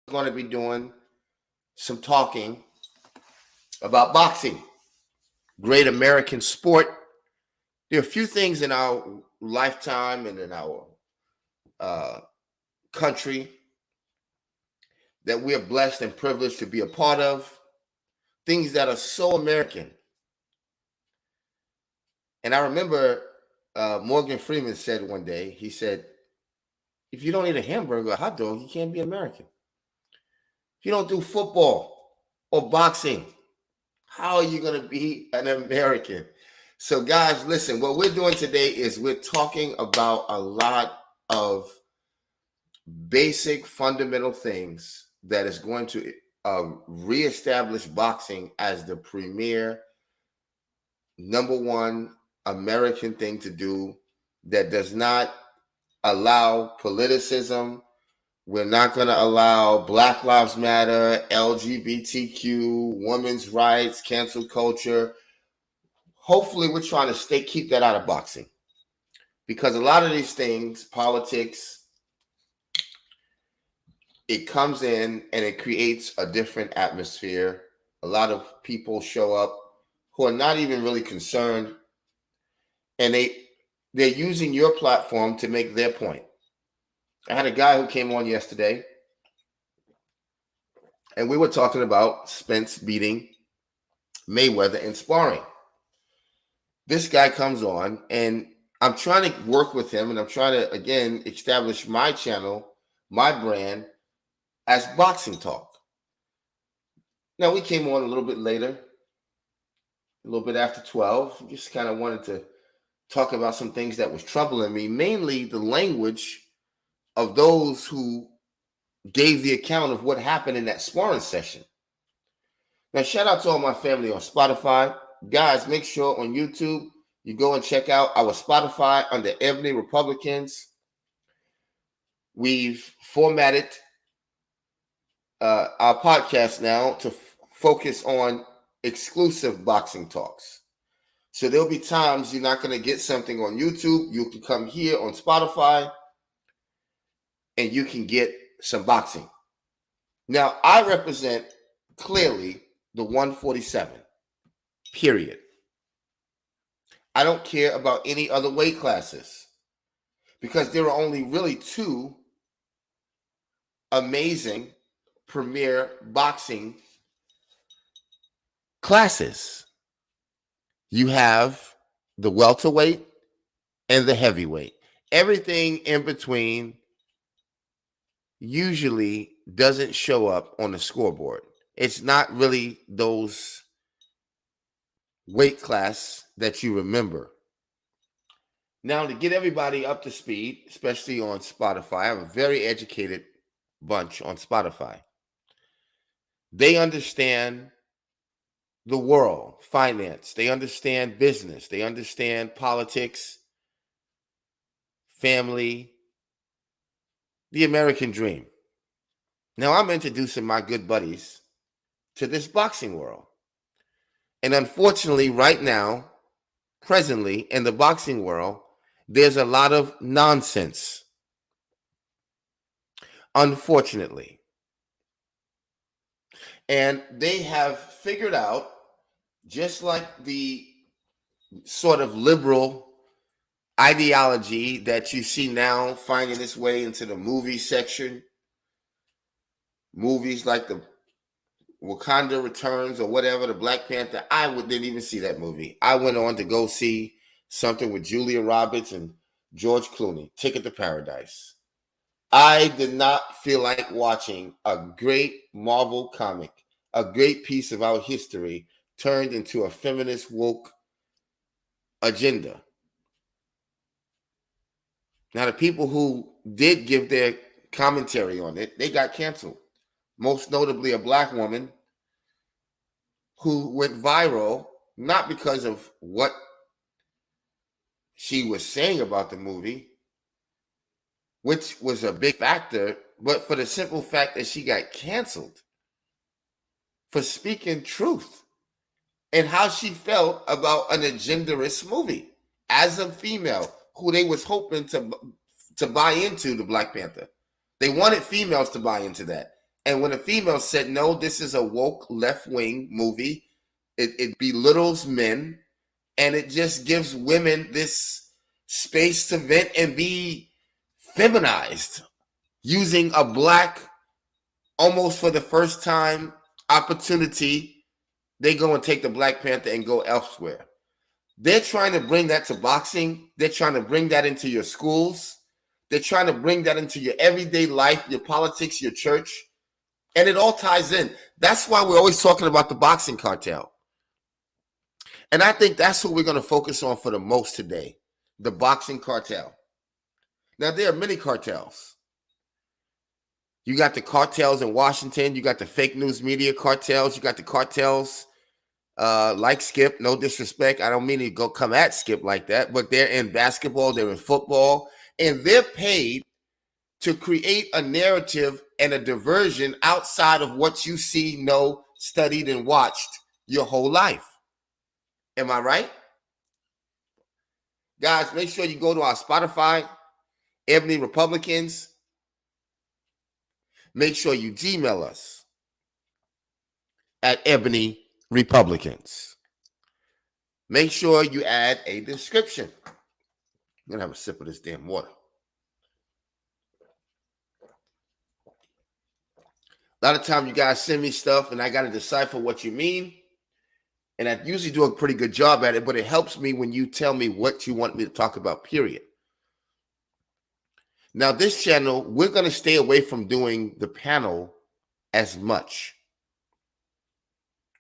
going to be doing some talking about boxing, great American sport. There are a few things in our lifetime and in our uh, country that we are blessed and privileged to be a part of, things that are so American. And I remember Morgan Freeman said one day, he said, if you don't eat a hamburger or a hot dog, you can't be American. If you don't do football or boxing, how are you going to be an American? So, guys, listen, what we're doing today is we're talking about a lot of basic fundamental things that is going to reestablish boxing as the premier, number one American thing to do that does not allow politicism. We're not going to allow Black Lives Matter, LGBTQ, women's rights, cancel culture. Hopefully, we're trying to keep that out of boxing, because a lot of these things, politics, it comes in and it creates a different atmosphere. A lot of people show up who are not even really concerned, and they're using your platform to make their point. I had a guy who came on yesterday, and we were talking about Spence beating Mayweather in sparring. This guy comes on, and I'm trying to work with him, and I'm trying to, again, establish my channel, my brand, as Boxing Talk. Now, we came on a little bit later, a little bit after 12. Just kind of wanted to talk about some things that was troubling me, mainly the language of those who gave the account of what happened in that sparring session. Now, shout out to all my family on Spotify. Guys, make sure on YouTube you go and check out our Spotify under Ebony Republicans. We've formatted our podcast now to focus on exclusive boxing talks. So there'll be times you're not going to get something on YouTube. You can come here on Spotify and you can get some boxing. Now, I represent clearly the 147, period. I don't care about any other weight classes, because there are only really two amazing premier boxing classes. You have the welterweight and the heavyweight. Everything in between usually doesn't show up on the scoreboard. It's not really those weight class that you remember. Now, to get everybody up to speed, especially on Spotify, I have a very educated bunch on Spotify. They understand the world, finance. They understand business. They understand politics, family, the American dream. Now, I'm introducing my good buddies to this boxing world. And unfortunately, right now, presently, in the boxing world, there's a lot of nonsense. Unfortunately. And they have figured out, just like the sort of liberal ideology that you see now finding its way into the movie section, movies like the Wakanda Returns or whatever, the Black Panther. Didn't even see that movie. I went on to go see something with Julia Roberts and George Clooney, Ticket to Paradise. I did not feel like watching a great Marvel comic, a great piece of our history turned into a feminist woke agenda. Now, the people who did give their commentary on it, they got canceled. Most notably, a Black woman who went viral, not because of what she was saying about the movie, which was a big factor, but for the simple fact that she got canceled for speaking truth and how she felt about an agenderist movie as a female who they was hoping to buy into the Black Panther. They wanted females to buy into that. And when a female said, no, this is a woke left-wing movie, it belittles men, and it just gives women this space to vent and be feminized using a black, almost for the first time, opportunity. They go and take the Black Panther and go elsewhere. They're trying to bring that to boxing. They're trying to bring that into your schools. They're trying to bring that into your everyday life, your politics, your church. And it all ties in. That's why we're always talking about the boxing cartel. And I think that's what we're going to focus on for the most today, the boxing cartel. Now, there are many cartels. You got the cartels in Washington. You got the fake news media cartels. You got the cartels like Skip. No disrespect. I don't mean to go come at Skip like that, but they're in basketball. They're in football. And they're paid to create a narrative and a diversion outside of what you see, know, studied, and watched your whole life. Am I right? Guys, make sure you go to our Spotify, Ebony Republicans. Make sure you Gmail us at Ebony Republicans. Make sure you add a description. I'm going to have a sip of this damn water. A lot of time you guys send me stuff and I got to decipher what you mean. And I usually do a pretty good job at it, but it helps me when you tell me what you want me to talk about, period. Now, this channel, we're going to stay away from doing the panel as much.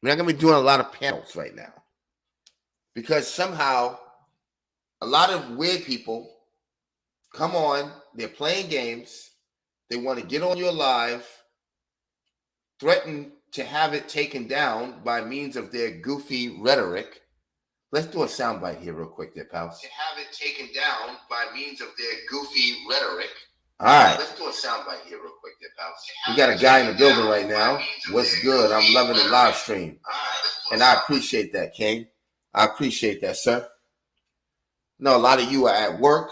We're not going to be doing a lot of panels right now because somehow a lot of weird people come on, they're playing games, they want to get on your live, threaten to have it taken down by means of their goofy rhetoric. Let's do a soundbite here real quick there, pals. To have it taken down by means of their goofy rhetoric. All right. Let's do a soundbite here real quick there, pals. We got a guy in the building right now. What's good? I'm loving the live stream. And I appreciate that, King. I appreciate that, sir. No, a lot of you are at work,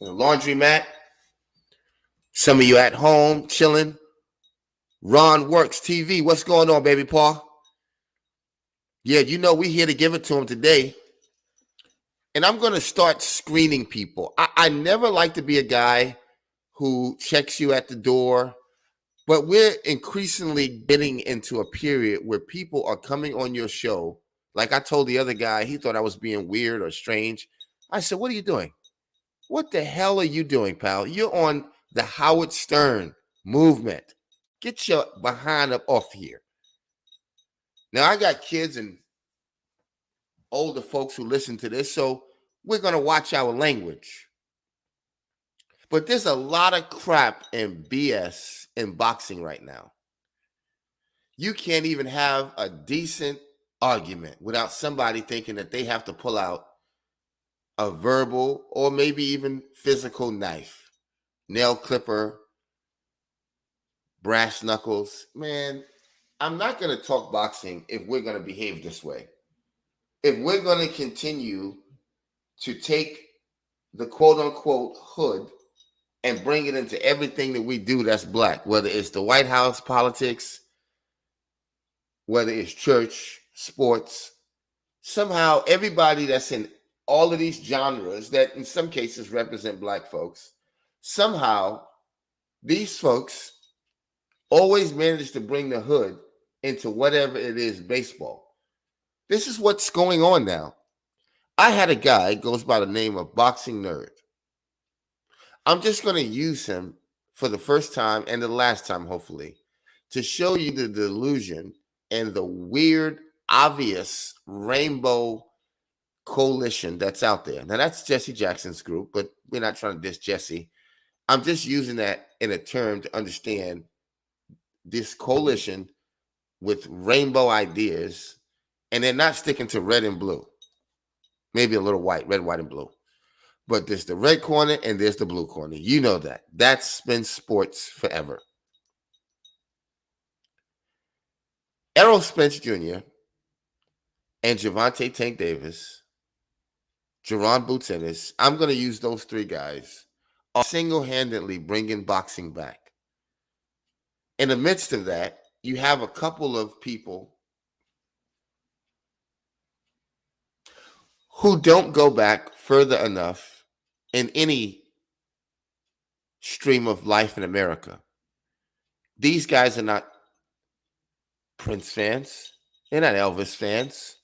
in the laundromat. Some of you at home, chilling. Ron Works TV. What's going on, baby Paul? Yeah, you know we're here to give it to him today. And I'm going to start screening people. I never like to be a guy who checks you at the door, but we're increasingly getting into a period where people are coming on your show. Like I told the other guy, he thought I was being weird or strange. I said, what are you doing? What the hell are you doing, pal? You're on the Howard Stern movement. Get your behind up off here. Now, I got kids and older folks who listen to this, so we're going to watch our language. But there's a lot of crap and BS in boxing right now. You can't even have a decent argument without somebody thinking that they have to pull out a verbal or maybe even physical knife, nail clipper, brass knuckles. Man, I'm not going to talk boxing if we're going to behave this way. If we're going to continue to take the quote-unquote hood and bring it into everything that we do that's black, whether it's the White House politics, whether it's church, sports, somehow everybody that's in all of these genres that in some cases represent black folks, somehow these folks always manage to bring the hood into whatever it is baseball. This is what's going on now. I had a guy, goes by the name of Boxing Nerd. I'm just going to use him for the first time and the last time, hopefully, to show you the delusion and the weird, obvious rainbow coalition that's out there. Now, that's Jesse Jackson's group, but we're not trying to diss Jesse. I'm just using that in a term to understand this coalition with rainbow ideas, and they're not sticking to red and blue. Maybe a little white, red, white, and blue. But there's the red corner and there's the blue corner. You know that. That's been sports forever. Errol Spence Jr. and Gervonta Tank Davis, Jerron Boots Ennis, I'm going to use those three guys, are single-handedly bringing boxing back. In the midst of that, you have a couple of people who don't go back further enough in any stream of life in America. These guys are not Prince fans. They're not Elvis fans.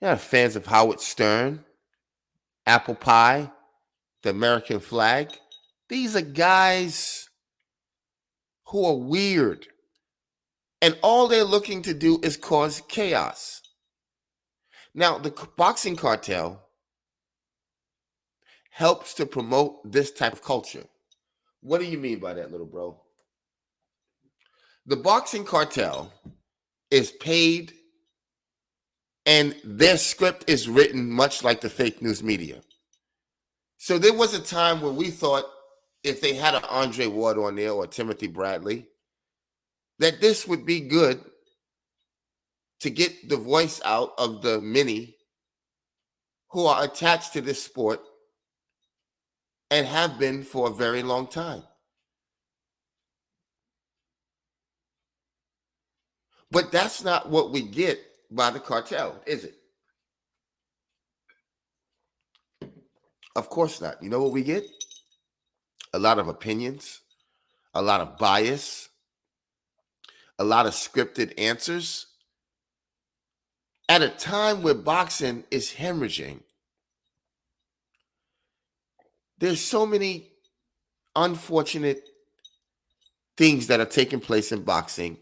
They're not fans of Howard Stern, apple pie, the American flag. These are guys who are weird. And all they're looking to do is cause chaos. Now, the boxing cartel helps to promote this type of culture. What do you mean by that, little bro? The boxing cartel is paid, and their script is written much like the fake news media. So there was a time where we thought if they had an Andre Ward on there or Timothy Bradley, that this would be good to get the voice out of the many who are attached to this sport and have been for a very long time. But that's not what we get by the cartel, is it? Of course not. You know what we get? A lot of opinions, a lot of bias, a lot of scripted answers at a time where boxing is hemorrhaging. There's so many unfortunate things that are taking place in boxing.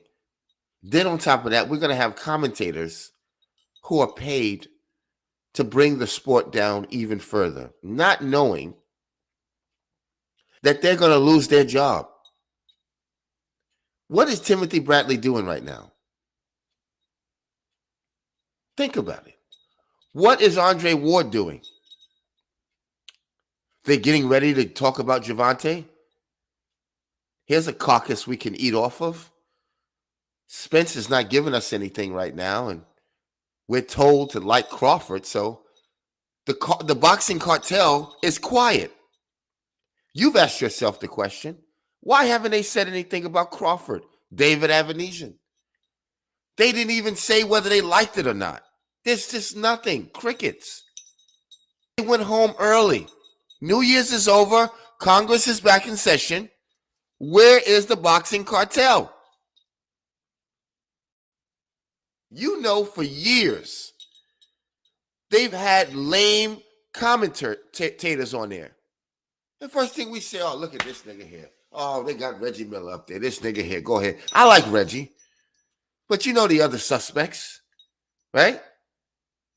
Then on top of that, we're going to have commentators who are paid to bring the sport down even further, not knowing that they're going to lose their job. What is Timothy Bradley doing right now? Think about it. What is Andre Ward doing? They're getting ready to talk about Gervonta. Here's a carcass we can eat off of. Spence is not giving us anything right now, and we're told to like Crawford, so the boxing cartel is quiet. You've asked yourself the question, why haven't they said anything about Crawford, David Avanesian? They didn't even say whether they liked it or not. There's just nothing. Crickets. They went home early. New Year's is over. Congress is back in session. Where is the boxing cartel? You know, for years, they've had lame commentators on there. The first thing we say, oh, look at this nigga here. Oh, they got Reggie Miller up there. This nigga here. Go ahead. I like Reggie. But you know the other suspects, right?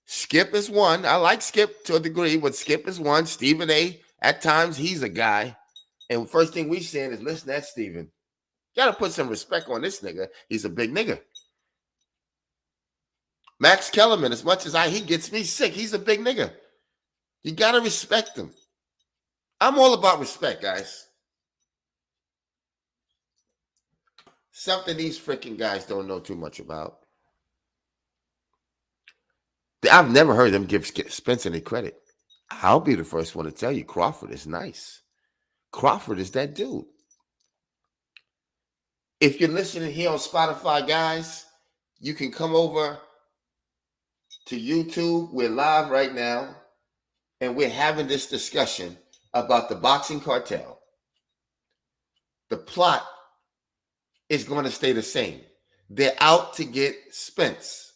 Skip is one. I like Skip to a degree, but Skip is one. Stephen A., at times, he's a guy. And first thing we saying is, listen, that's Stephen. You got to put some respect on this nigga. He's a big nigga. Max Kellerman, as much as he gets me sick, he's a big nigga. You got to respect him. I'm all about respect, guys. Something these freaking guys don't know too much about. I've never heard them give Spence any credit. I'll be the first one to tell you Crawford is nice. Crawford is that dude. If you're listening here on Spotify, guys, you can come over to YouTube. We're live right now, and we're having this discussion about the boxing cartel. The plot is going to stay the same. They're out to get Spence.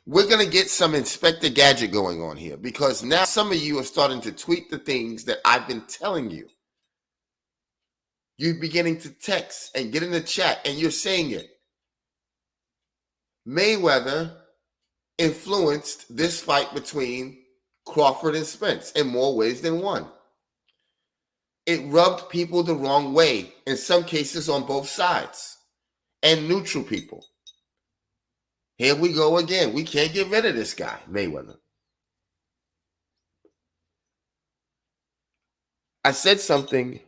We're going to get some Inspector Gadget going on here because now some of you are starting to tweet the things that I've been telling you. You're beginning to text and get in the chat and you're saying it. Mayweather influenced this fight between Crawford and Spence in more ways than one. It rubbed people the wrong way, in some cases on both sides, and neutral people. Here we go again. We can't get rid of this guy, Mayweather. I said something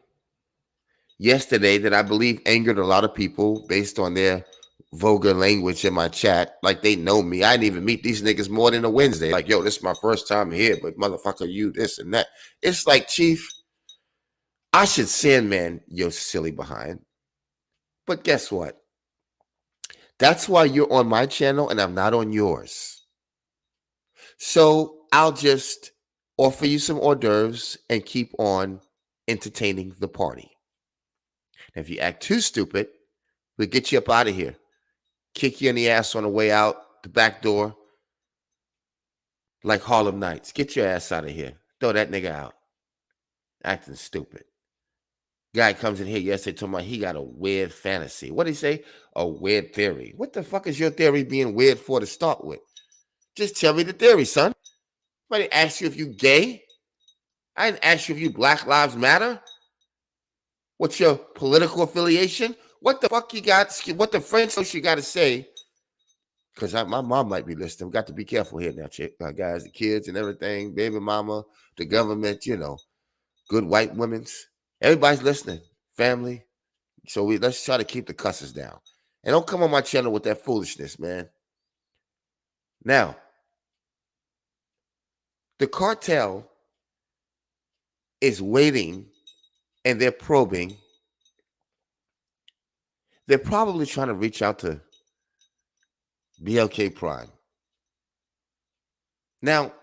yesterday that I believe angered a lot of people based on their vulgar language in my chat. Like they know me. I didn't even meet these niggas more than a Wednesday. Like, yo, this is my first time here, but motherfucker, you this and that. It's like, Chief, I should Sandman your silly behind. But guess what? That's why you're on my channel and I'm not on yours. So I'll just offer you some hors d'oeuvres and keep on entertaining the party. And if you act too stupid, we'll get you up out of here. Kick you in the ass on the way out the back door like Harlem Nights. Get your ass out of here. Throw that nigga out. Acting stupid. Guy comes in here yesterday talking about he got a weird fantasy. What did he say? A weird theory. What the fuck is your theory being weird for to start with? Just tell me the theory, son. I didn't ask you if you gay. I didn't ask you if you Black Lives Matter. What's your political affiliation? What the fuck you got? What the French you got to say? Because my mom might be listening. We got to be careful here now, chick. Guys, the kids and everything, baby mama, the government, good white women's. Everybody's listening. Family. So let's try to keep the cusses down. And don't come on my channel with that foolishness, man. Now, the cartel is waiting and they're probing. They're probably trying to reach out to BLK Prime. Now,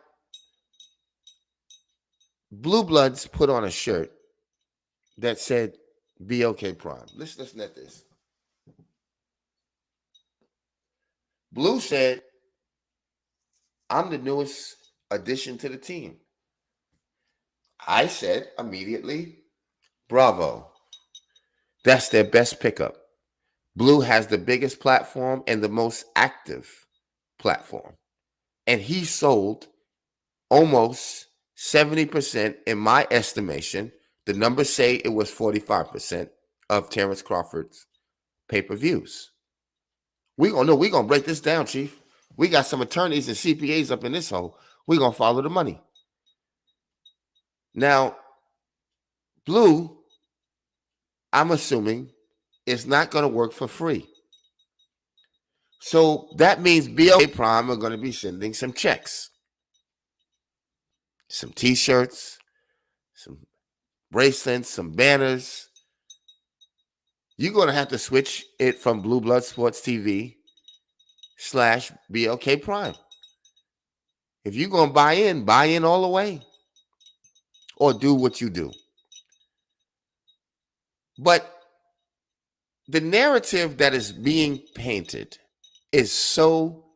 Blue Bloods put on a shirt that said BLK Prime. Let's listen at this. Blue said, I'm the newest addition to the team. I said immediately, bravo. That's their best pickup. Blue has the biggest platform and the most active platform. And he sold almost 70%, in my estimation. The numbers say it was 45% of Terrence Crawford's pay-per-views. We're gonna break this down, Chief. We got some attorneys and CPAs up in this hole. We're gonna follow the money. Now, Blue, I'm assuming, is not gonna work for free. So that means BLK Prime are gonna be sending some checks, some t-shirts, some bracelets, some banners. You're gonna have to switch it from Blue Blood Sports TV / BLK Prime. If you're gonna buy in all the way, or do what you do. But the narrative that is being painted is so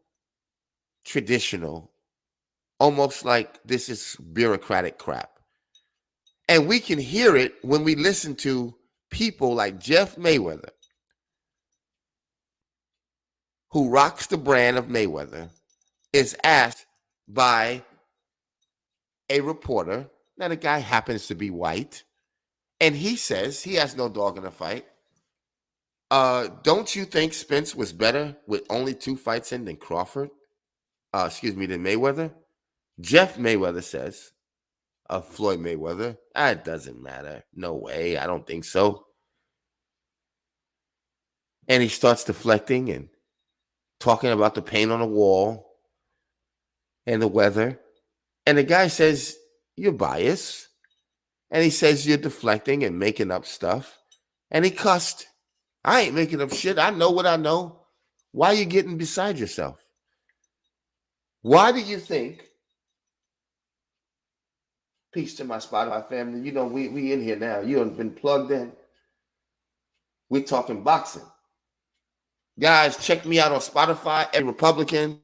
traditional, almost like this is bureaucratic crap. And we can hear it when we listen to people like Jeff Mayweather, who rocks the brand of Mayweather, is asked by a reporter. Now, the guy happens to be white, and he says he has no dog in the fight. Don't you think Spence was better with only 2 fights in than Crawford? Than Mayweather? Jeff Mayweather says of Floyd Mayweather, it doesn't matter. No way. I don't think so. And he starts deflecting and talking about the paint on the wall and the weather. And the guy says, you're biased. And he says you're deflecting and making up stuff. And he cussed. I ain't making up shit. I know what I know. Why are you getting beside yourself? Why do you think, peace to my Spotify family, we in here now. You have been plugged in. We're talking boxing. Guys, check me out on Spotify and Republicans.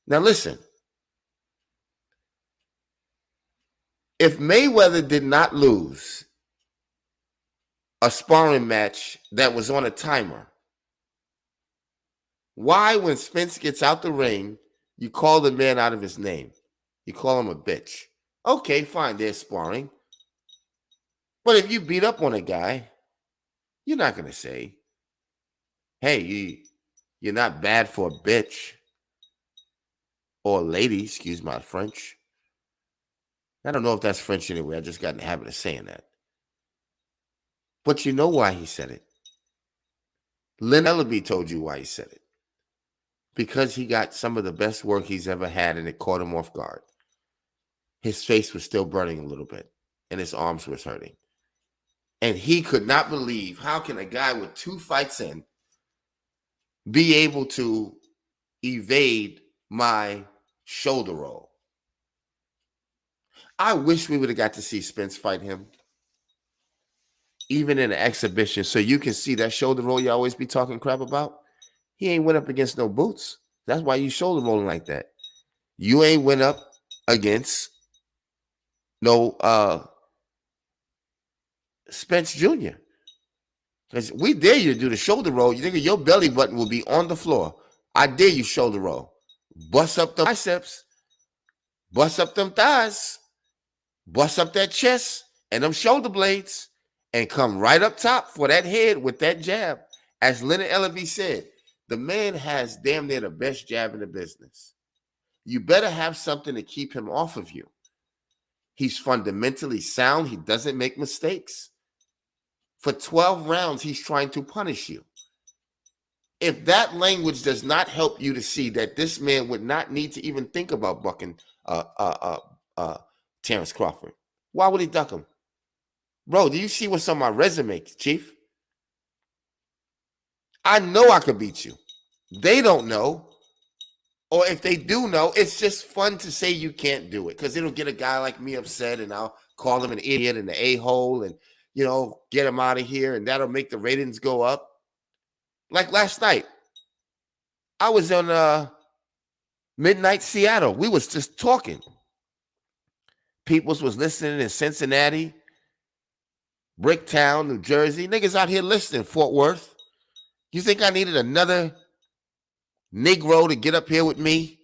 Now listen. If Mayweather did not lose a sparring match that was on a timer, why, when Spence gets out the ring, you call the man out of his name? You call him a bitch. Okay, fine, they're sparring. But if you beat up on a guy, you're not going to say, hey, you're not bad for a bitch. Or a lady, excuse my French. I don't know if that's French anyway. I just got in the habit of saying that. But you know why he said it. Lynn Ellaby told you why he said it. Because he got some of the best work he's ever had, and it caught him off guard. His face was still burning a little bit, and his arms was hurting. And he could not believe, how can a guy with 2 fights in be able to evade my shoulder roll? I wish we would have got to see Spence fight him, even in an exhibition, so you can see that shoulder roll you always be talking crap about. He ain't went up against no boots. That's why you shoulder rolling like that. You ain't went up against no Spence Jr. Because we dare you to do the shoulder roll. You think your belly button will be on the floor. I dare you shoulder roll. Bust up the biceps. Bust up them thighs. Bust up that chest and them shoulder blades. And come right up top for that head with that jab. As Leonard Ellerby said, the man has damn near the best jab in the business. You better have something to keep him off of you. He's fundamentally sound. He doesn't make mistakes. For 12 rounds, he's trying to punish you. If that language does not help you to see that this man would not need to even think about bucking Terrence Crawford, why would he duck him? Bro, do you see what's on my resume, Chief? I know I could beat you. They don't know. Or if they do know, it's just fun to say you can't do it because it'll get a guy like me upset and I'll call him an idiot and an a-hole and, get him out of here, and that'll make the ratings go up. Like last night, I was on Midnight Seattle. We was just talking. Peoples was listening in Cincinnati, Bricktown, New Jersey. Niggas out here listening, Fort Worth. You think I needed another Negro to get up here with me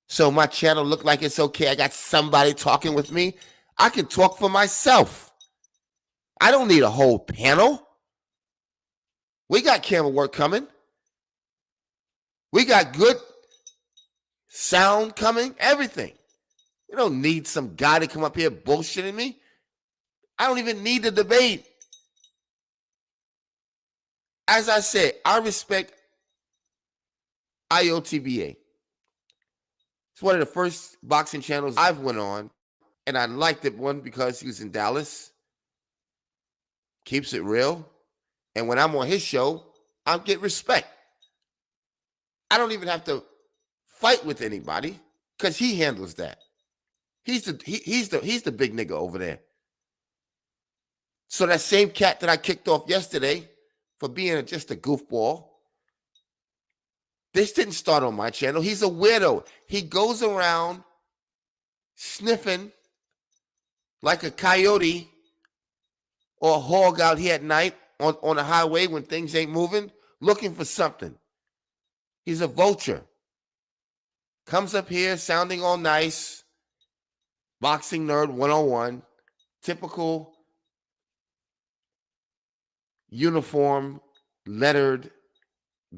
so my channel look like it's okay? I got somebody talking with me. I can talk for myself. I don't need a whole panel. We got camera work coming. We got good sound coming, everything. You don't need some guy to come up here bullshitting me. I don't even need the debate. As I said, I respect IOTBA. It's one of the first boxing channels I've went on, and I liked it, one, because he was in Dallas. Keeps it real. And when I'm on his show, I get respect. I don't even have to fight with anybody because he handles that. He's the big nigga over there. So that same cat that I kicked off yesterday for being just a goofball, this didn't start on my channel. He's a weirdo. He goes around sniffing like a coyote or a hog out here at night on the highway when things ain't moving, looking for something. He's a vulture. Comes up here sounding all nice. Boxing nerd 101. Typical uniform, lettered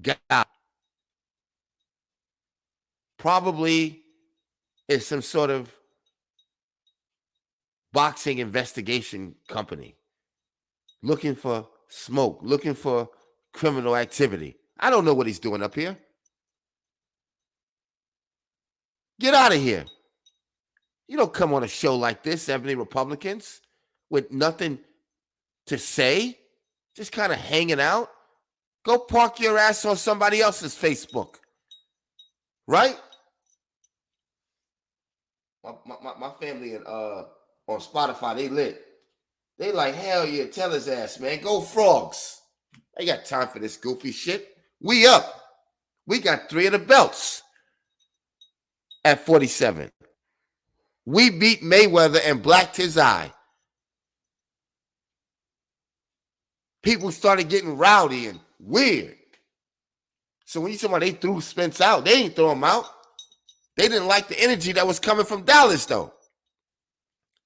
guy. Probably is some sort of boxing investigation company. Looking for smoke, looking for criminal activity. I don't know what he's doing up here. Get out of here. You don't come on a show like this, 70 Republicans, with nothing to say, just kind of hanging out. Go park your ass on somebody else's Facebook. Right? My family on Spotify, they lit. They like, hell yeah, tell his ass, man. Go Frogs. I got time for this goofy shit. We up. We got 3 of the belts at 47. We beat Mayweather and blacked his eye. People started getting rowdy and weird. So when you talk about they threw Spence out, they ain't throw him out. They didn't like the energy that was coming from Dallas, though.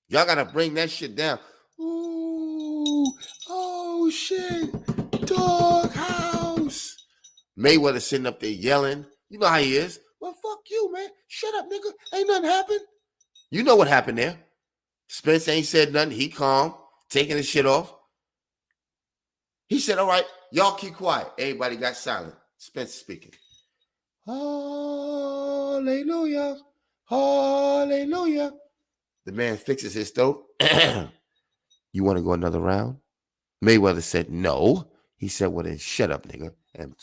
Y'all got to bring that shit down. Ooh, oh, shit. Doghouse. Mayweather sitting up there yelling. You know how he is. Well, fuck you, man. Shut up, nigga. Ain't nothing happened. You know what happened there. Spence ain't said nothing. He calm, taking his shit off. He said, all right, y'all keep quiet. Everybody got silent. Spence speaking. Hallelujah. Hallelujah. The man fixes his throat. You want to go another round? Mayweather said, no. He said, well, then shut up, nigga. And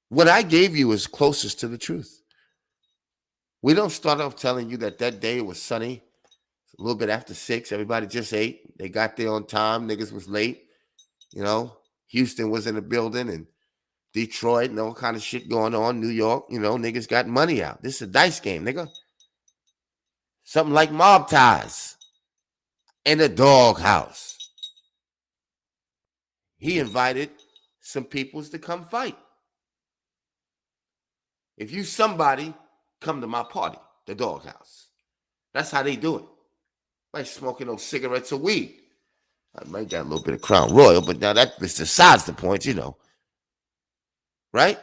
what I gave you is closest to the truth. We don't start off telling you that day it was sunny, a little bit after 6. Everybody just ate. They got there on time. Niggas was late. You know, Houston was in the building and Detroit and all kind of shit going on. New York, niggas got money out. This is a dice game, nigga. Something like mob ties in a doghouse. He invited some peoples to come fight. If you somebody, come to my party, the doghouse. That's how they do it. Like smoking those cigarettes or weed. I might got a little bit of Crown Royal, but now that besides the point, right?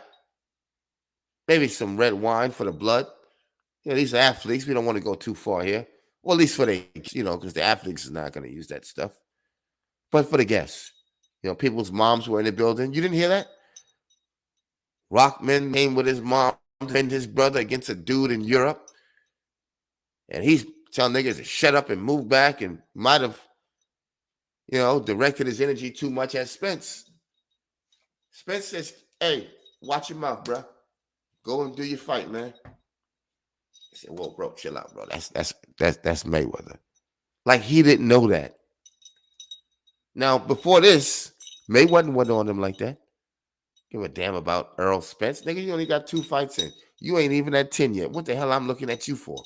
Maybe some red wine for the blood. These are athletes. We don't want to go too far here. Well, at least for the, because the athletes is not going to use that stuff. But for the guests, people's moms were in the building. You didn't hear that? Rockman came with his mom and his brother against a dude in Europe. And he's telling niggas to shut up and move back and might have, directed his energy too much at Spence. Spence says, hey, watch your mouth, bro. Go and do your fight, man. He said, whoa, bro, chill out, bro. That's Mayweather. Like he didn't know that. Now, before this, Mayweather wasn't on him like that. Give a damn about Earl Spence. Nigga, you only got 2 fights in. You ain't even at 10 yet. What the hell I'm looking at you for?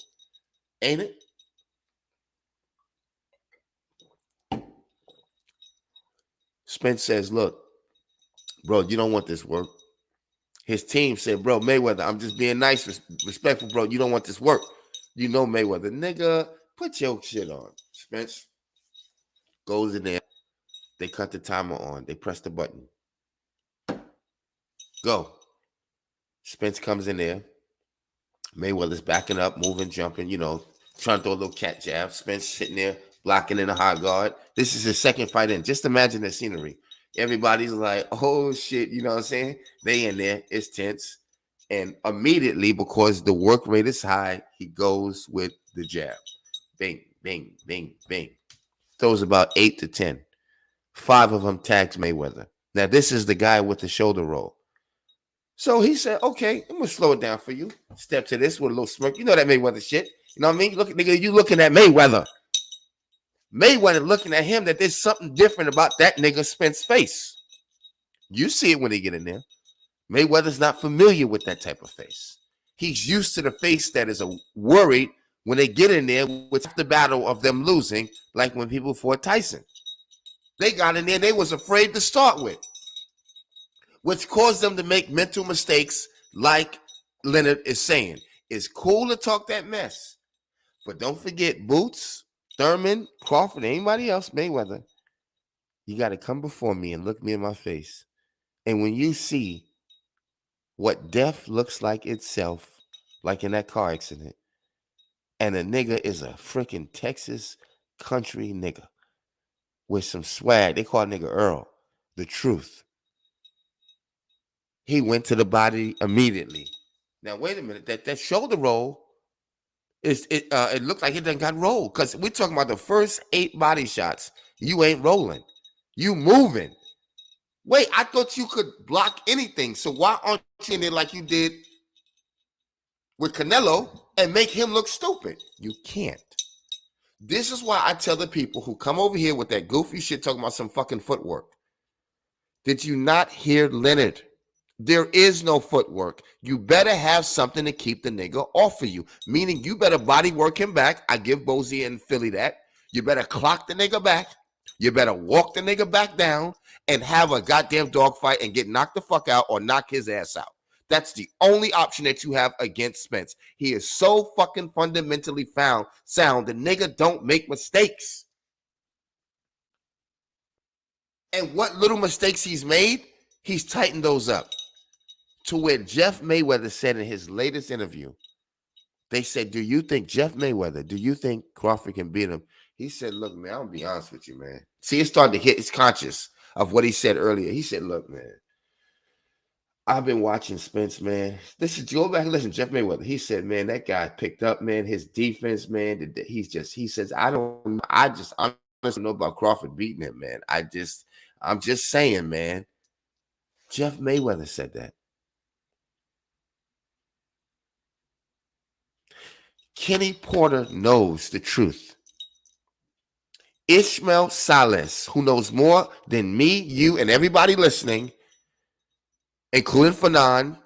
Ain't it? Spence says, look, bro, you don't want this work. His team said, bro, Mayweather, I'm just being nice, respectful, bro. You don't want this work. You know Mayweather. Nigga, put your shit on. Spence goes in there. They cut the timer on. They press the button. Go. Spence comes in there. Mayweather's backing up, moving, jumping, trying to throw a little cat jab. Spence sitting there, blocking in a high guard. This is his second fight in. Just imagine the scenery. Everybody's like, oh, shit, you know what I'm saying? They in there. It's tense. And immediately, because the work rate is high, he goes with the jab. Bing, bing, bing, bing. Throws about 8 to 10. 5 of them tags Mayweather. Now, this is the guy with the shoulder roll. So he said, okay, I'm going to slow it down for you. Step to this with a little smirk. You know that Mayweather shit. You know what I mean? Look, nigga, you looking at Mayweather. Mayweather looking at him, that there's something different about that nigga Spence's face. You see it when they get in there. Mayweather's not familiar with that type of face. He's used to the face that is worried when they get in there with the battle of them losing, like when people fought Tyson. They got in there, they was afraid to start with, which caused them to make mental mistakes, like Leonard is saying. It's cool to talk that mess, but don't forget Boots, Thurman, Crawford, anybody else, Mayweather. You got to come before me and look me in my face. And when you see what death looks like itself, like in that car accident, and a nigga is a freaking Texas country nigga with some swag. They call a nigga Earl. The truth. He went to the body immediately. Now, wait a minute. That shoulder roll, it looked like it done got rolled. Because we're talking about the first 8 body shots. You ain't rolling. You moving. Wait, I thought you could block anything. So why aren't you in there like you did with Canelo and make him look stupid? You can't. This is why I tell the people who come over here with that goofy shit talking about some fucking footwork. Did you not hear Leonard? There is no footwork. You better have something to keep the nigga off of you. Meaning you better body work him back. I give Bozie and Philly that. You better clock the nigga back. You better walk the nigga back down and have a goddamn dogfight and get knocked the fuck out or knock his ass out. That's the only option that you have against Spence. He is so fucking fundamentally sound. The nigga don't make mistakes. And what little mistakes he's made, he's tightened those up. To where Jeff Mayweather said in his latest interview, they said, do you think Crawford can beat him? He said, look, man, I'm going to be honest with you, man. See, it's starting to hit his conscious of what he said earlier. He said, look, man, I've been watching Spence, man. Go back and listen, Jeff Mayweather. He said, man, that guy picked up, man, his defense, man. He says, I'm I don't know about Crawford beating him, man. I'm just saying, man. Jeff Mayweather said that. Kenny Porter knows the truth. Ishmael Salas, who knows more than me, you, and everybody listening, including Fanon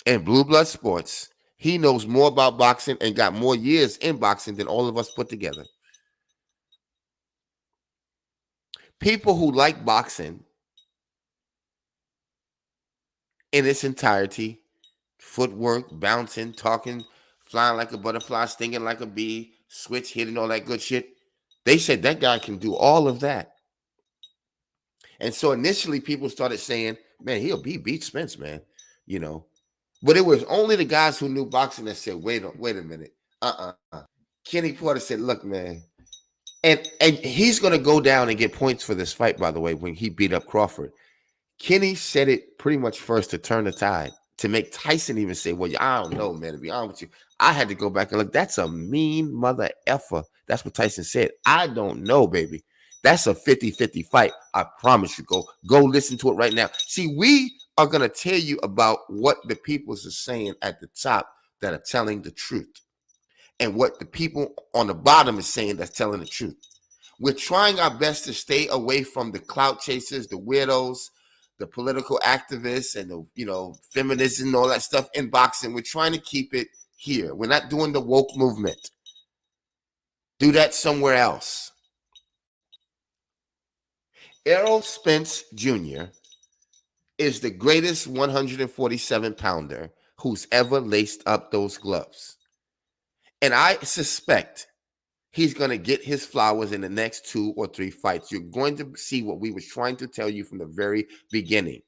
and Blue Blood Sports, he knows more about boxing and got more years in boxing than all of us put together. People who like boxing in its entirety, footwork, bouncing, talking, flying like a butterfly, stinging like a bee, switch hitting, all that good shit, they said that guy can do all of that. And so initially people started saying, man, he'll beat Spence, man, you know. But it was only the guys who knew boxing that said, wait a minute. Kenny Porter said, look, man. And he's going to go down and get points for this fight, by the way, when he beat up Crawford. Kenny said it pretty much first to turn the tide, to make Tyson even say, well, I don't know, man, to be honest with you. I had to go back and look. That's a mean mother effer. That's what Tyson said. I don't know, baby. That's a 50-50 fight. I promise you. Go listen to it right now. See, we are going to tell you about what the peoples are saying at the top that are telling the truth, and what the people on the bottom is saying that's telling the truth. We're trying our best to stay away from the clout chasers, the weirdos, the political activists, and the feminism and all that stuff in boxing. We're trying to keep it here. We're not doing the woke movement. Do that somewhere else. Errol Spence Jr. is the greatest 147-pounder who's ever laced up those gloves. And I suspect he's going to get his flowers in the next 2 or 3 fights. You're going to see what we were trying to tell you from the very beginning.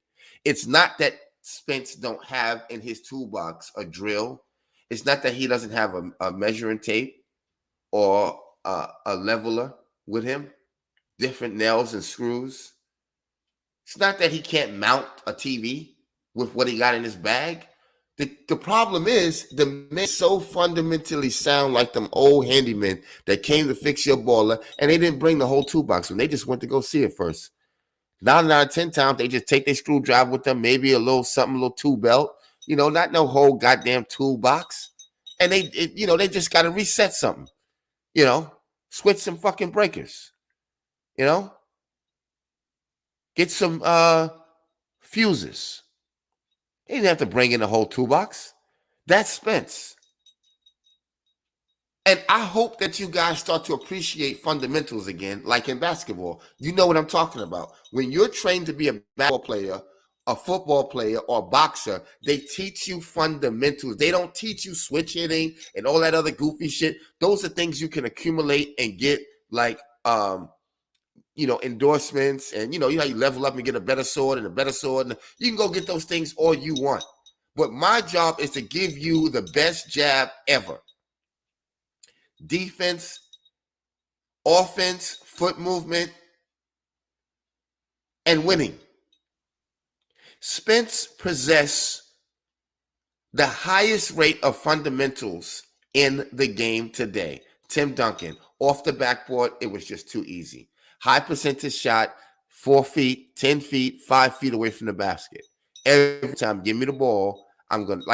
It's not that Spence don't have in his toolbox a drill. It's not that he doesn't have a measuring tape or a leveler with him, different nails and screws. It's not that he can't mount a TV with what he got in his bag. The problem is the men so fundamentally sound like them old handymen that came to fix your baller, and they didn't bring the whole toolbox when they just went to go see it first. 9 out of 10 times, they just take their screwdriver with them, maybe a little something, a little tool belt, not no whole goddamn toolbox. And they just got to reset something, switch some fucking breakers, get some fuses. They didn't have to bring in the whole toolbox. That's Spence. And I hope that you guys start to appreciate fundamentals again, like in basketball. You know what I'm talking about. When you're trained to be a basketball player, a football player, or a boxer, they teach you fundamentals. They don't teach you switch hitting and all that other goofy shit. Those are things you can accumulate and get like endorsements, and you know how you level up and get a better sword and a better sword. And you can go get those things all you want. But my job is to give you the best jab ever. Defense, offense, foot movement, and winning. Spence possessed the highest rate of fundamentals in the game today. Tim Duncan, off the backboard, it was just too easy. High percentage shot, 4 feet, 10 feet, 5 feet away from the basket. Every time, give me the ball, I'm going to,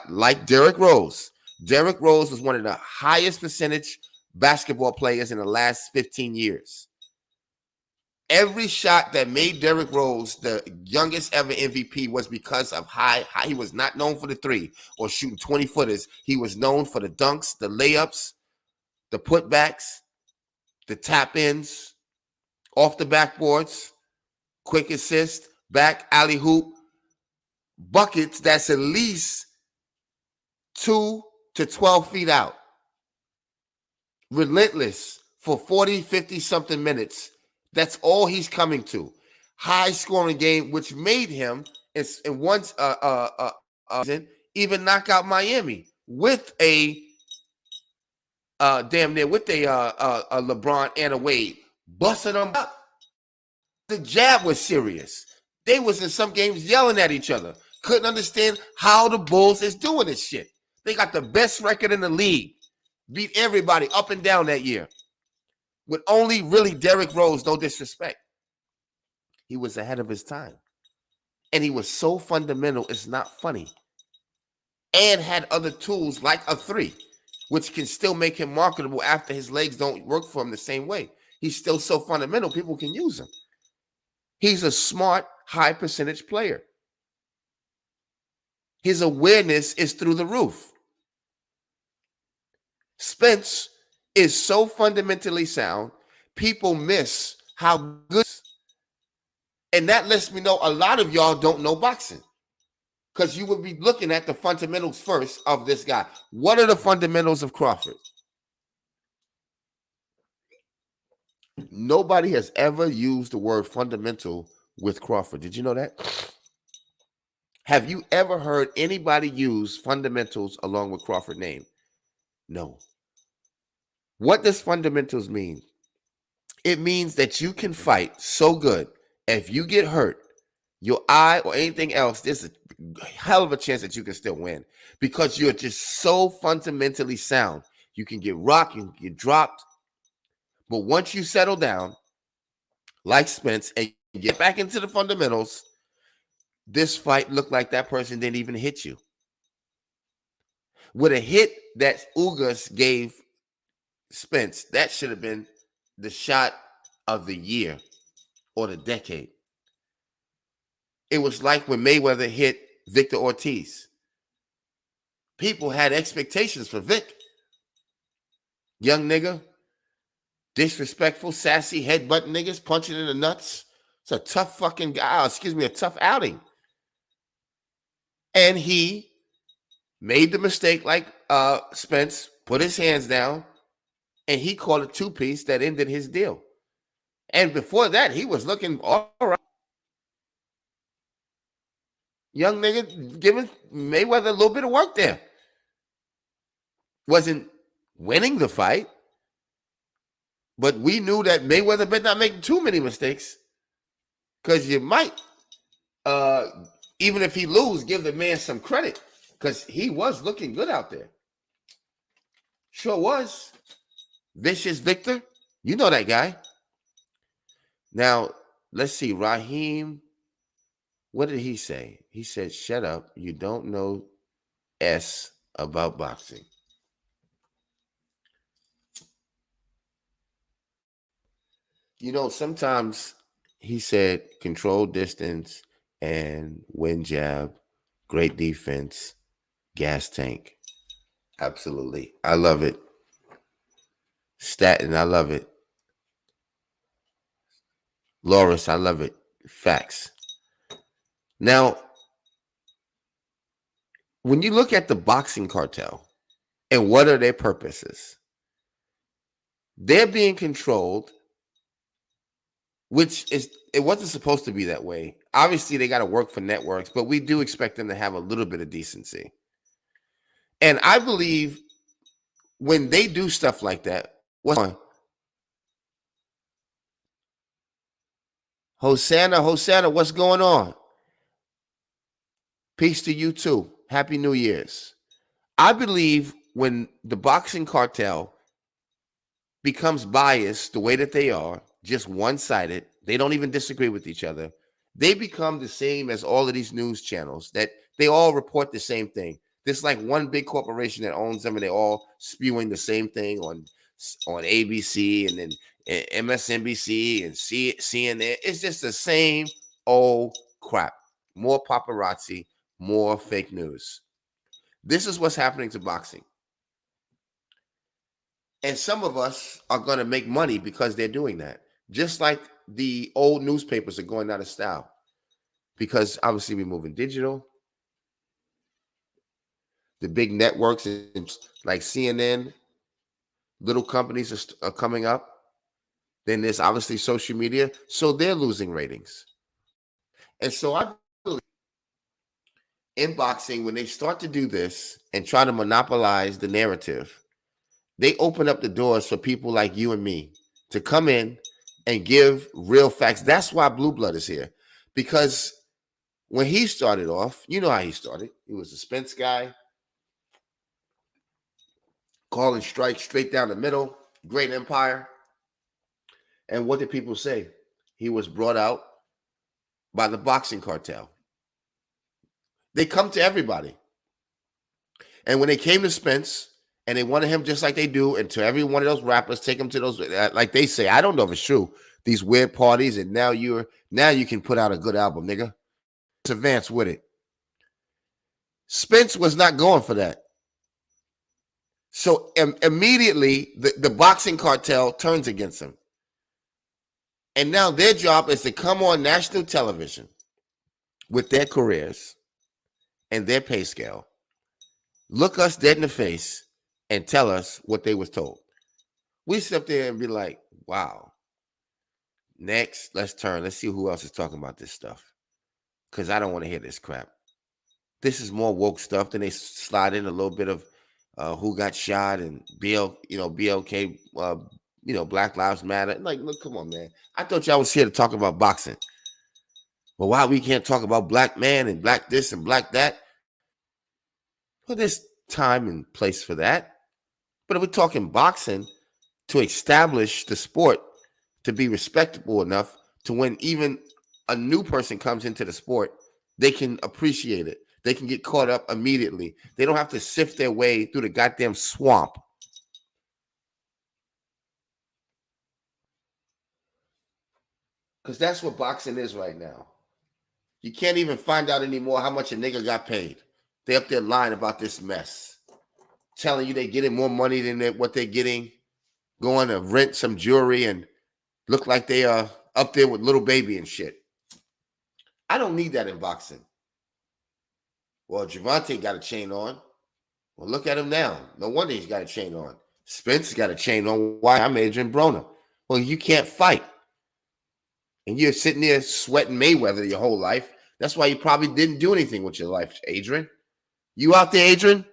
like Derrick Rose. Derrick Rose was one of the highest percentage basketball players in the last 15 years. Every shot that made Derrick Rose the youngest ever MVP was because of high. He was not known for the three or shooting 20-footers. He was known for the dunks, the layups, the putbacks, the tap-ins, off the backboards, quick assist, back alley hoop, buckets that's at least 2 to 12 feet out. Relentless for 40, 50-something minutes. That's all he's coming to. High-scoring game, which made him, in once even knock out Miami with a LeBron and a Wade. Busting them up. The jab was serious. They was in some games yelling at each other. Couldn't understand how the Bulls is doing this shit. They got the best record in the league. Beat everybody up and down that year. with only really Derrick Rose, no disrespect. He was ahead of his time. And he was so fundamental, it's not funny. And had other tools like a three, which can still make him marketable after his legs don't work for him the same way. He's still so fundamental, people can use him. He's a smart, high percentage player. His awareness is through the roof. Spence is so fundamentally sound, people miss how good. And that lets me know a lot of y'all don't know boxing. Because you would be looking at the fundamentals first of this guy. What are the fundamentals of Crawford? Nobody has ever used the word fundamental with Crawford. Did you know that? Have you ever heard anybody use fundamentals along with Crawford's name? No. What does fundamentals mean? It means that you can fight so good. If you get hurt, your eye or anything else, there's a hell of a chance that you can still win because you're just so fundamentally sound. You can get rocked, you can get dropped. But once you settle down, like Spence, and get back into the fundamentals, this fight looked like that person didn't even hit you. With a hit that Ugas gave Spence, that should have been the shot of the year or the decade. It was like when Mayweather hit Victor Ortiz. People had expectations for Vic. Young nigga, disrespectful, sassy, headbutting niggas, punching in the nuts. It's a tough fucking guy, a tough outing. And he made the mistake like Spence, put his hands down, and he called a two-piece that ended his deal. And before that, he was looking all right. Young nigga giving Mayweather a little bit of work there. Wasn't winning the fight, but we knew that Mayweather better not make too many mistakes because you might, even if he lose, give the man some credit because he was looking good out there. Sure was. Vicious Victor, you know that guy. Now, let's see. Raheem, what did he say? He said, shut up. You don't know S about boxing. You know, sometimes he said control distance and win jab, great defense, gas tank. Absolutely. I love it. Statin, I love it. Loris, I love it. Facts. Now, when you look at the boxing cartel and what are their purposes, they're being controlled, which is, it wasn't supposed to be that way. Obviously, they got to work for networks, but we do expect them to have a little bit of decency. And I believe when they do stuff like that, what's on? Hosanna, what's going on? Peace to you too. Happy New Year's. I believe when the boxing cartel becomes biased the way that they are, just one-sided, they don't even disagree with each other. They become the same as all of these news channels that they all report the same thing. There's like one big corporation that owns them and they're all spewing the same thing on ABC and then MSNBC and CNN. It's just the same old crap. More paparazzi, more fake news. This is what's happening to boxing. And some of us are going to make money because they're doing that. Just like the old newspapers are going out of style. Because obviously we're moving digital. The big networks like CNN, little companies are coming up. Then there's obviously social media. So they're losing ratings. And so I believe in boxing, when they start to do this and try to monopolize the narrative, they open up the doors for people like you and me to come in and give real facts. That's why Blue Blood is here. Because when he started off, you know how he started. He was a Spence guy, calling strikes straight down the middle, great empire. And what did people say? He was brought out by the boxing cartel. They come to everybody. And when they came to Spence and they wanted him just like they do, and to every one of those rappers, take him to those, like they say, I don't know if it's true, these weird parties, and now you can put out a good album, nigga. Let's advance with it. Spence was not going for that. So immediately the boxing cartel turns against him. And now their job is to come on national television with their careers and their pay scale, look us dead in the face, and tell us what they was told. We sit up there and be like, wow. Next, let's turn. Let's see who else is talking about this stuff. Because I don't want to hear this crap. This is more woke stuff. Then they slide in a little bit of who got shot and BLK, Black Lives Matter. Like, look, come on, man. I thought y'all was here to talk about boxing. But why we can't talk about black man and black this and black that? Well, there's time and place for that. But if we're talking boxing, to establish the sport to be respectable enough to when even a new person comes into the sport, they can appreciate it. They can get caught up immediately. They don't have to sift their way through the goddamn swamp. Because that's what boxing is right now. You can't even find out anymore how much a nigga got paid. They up there lying about this mess. Telling you they getting more money than what they're getting. Going to rent some jewelry and look like they are up there with little baby and shit. I don't need that in boxing. Well, Gervonta got a chain on. Well, look at him now. No wonder he's got a chain on. Spence got a chain on. Why? I'm Adrian Broner. Well, you can't fight. And you're sitting there sweating Mayweather your whole life. That's why you probably didn't do anything with your life, Adrian. You out there, Adrian?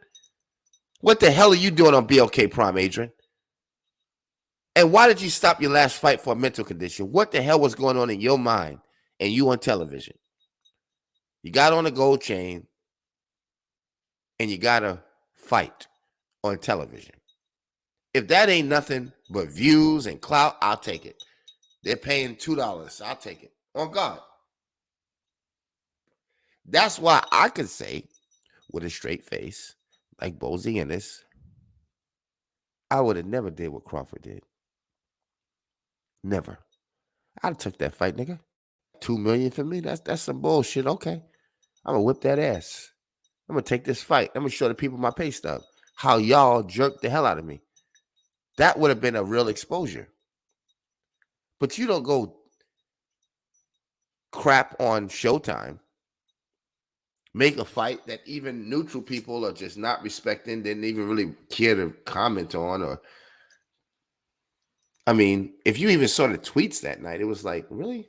What the hell are you doing on BLK Prime, Adrian? And why did you stop your last fight for a mental condition? What the hell was going on in your mind and you on television? You got on a gold chain and you got to fight on television. If that ain't nothing but views and clout, I'll take it. They're paying $2. I'll take it. On God. That's why I could say with a straight face, like Bozy Ennis, I would have never did what Crawford did. Never. I'd have took that fight, nigga. $2 million for me? That's some bullshit. Okay. I'm gonna whip that ass. I'm gonna take this fight. I'm gonna show the people my pay stub. How y'all jerked the hell out of me. That would have been a real exposure. But you don't go crap on Showtime. Make a fight that even neutral people are just not respecting, didn't even really care to comment on. Or, I mean, if you even saw the tweets that night, it was like, really?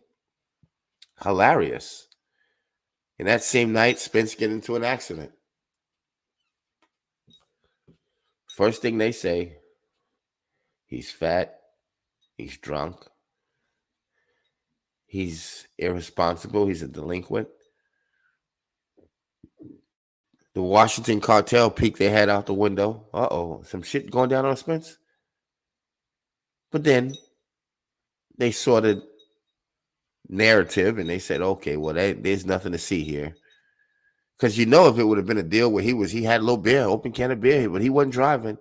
Hilarious. And that same night, Spence get into an accident. First thing they say, he's fat, he's drunk, he's irresponsible, he's a delinquent. The Washington cartel peeked their head out the window. Uh-oh, some shit going down on Spence. But then they saw the narrative and they said, okay, well, there's nothing to see here. Because if it would have been a deal where he had a little beer, open can of beer, but he wasn't driving,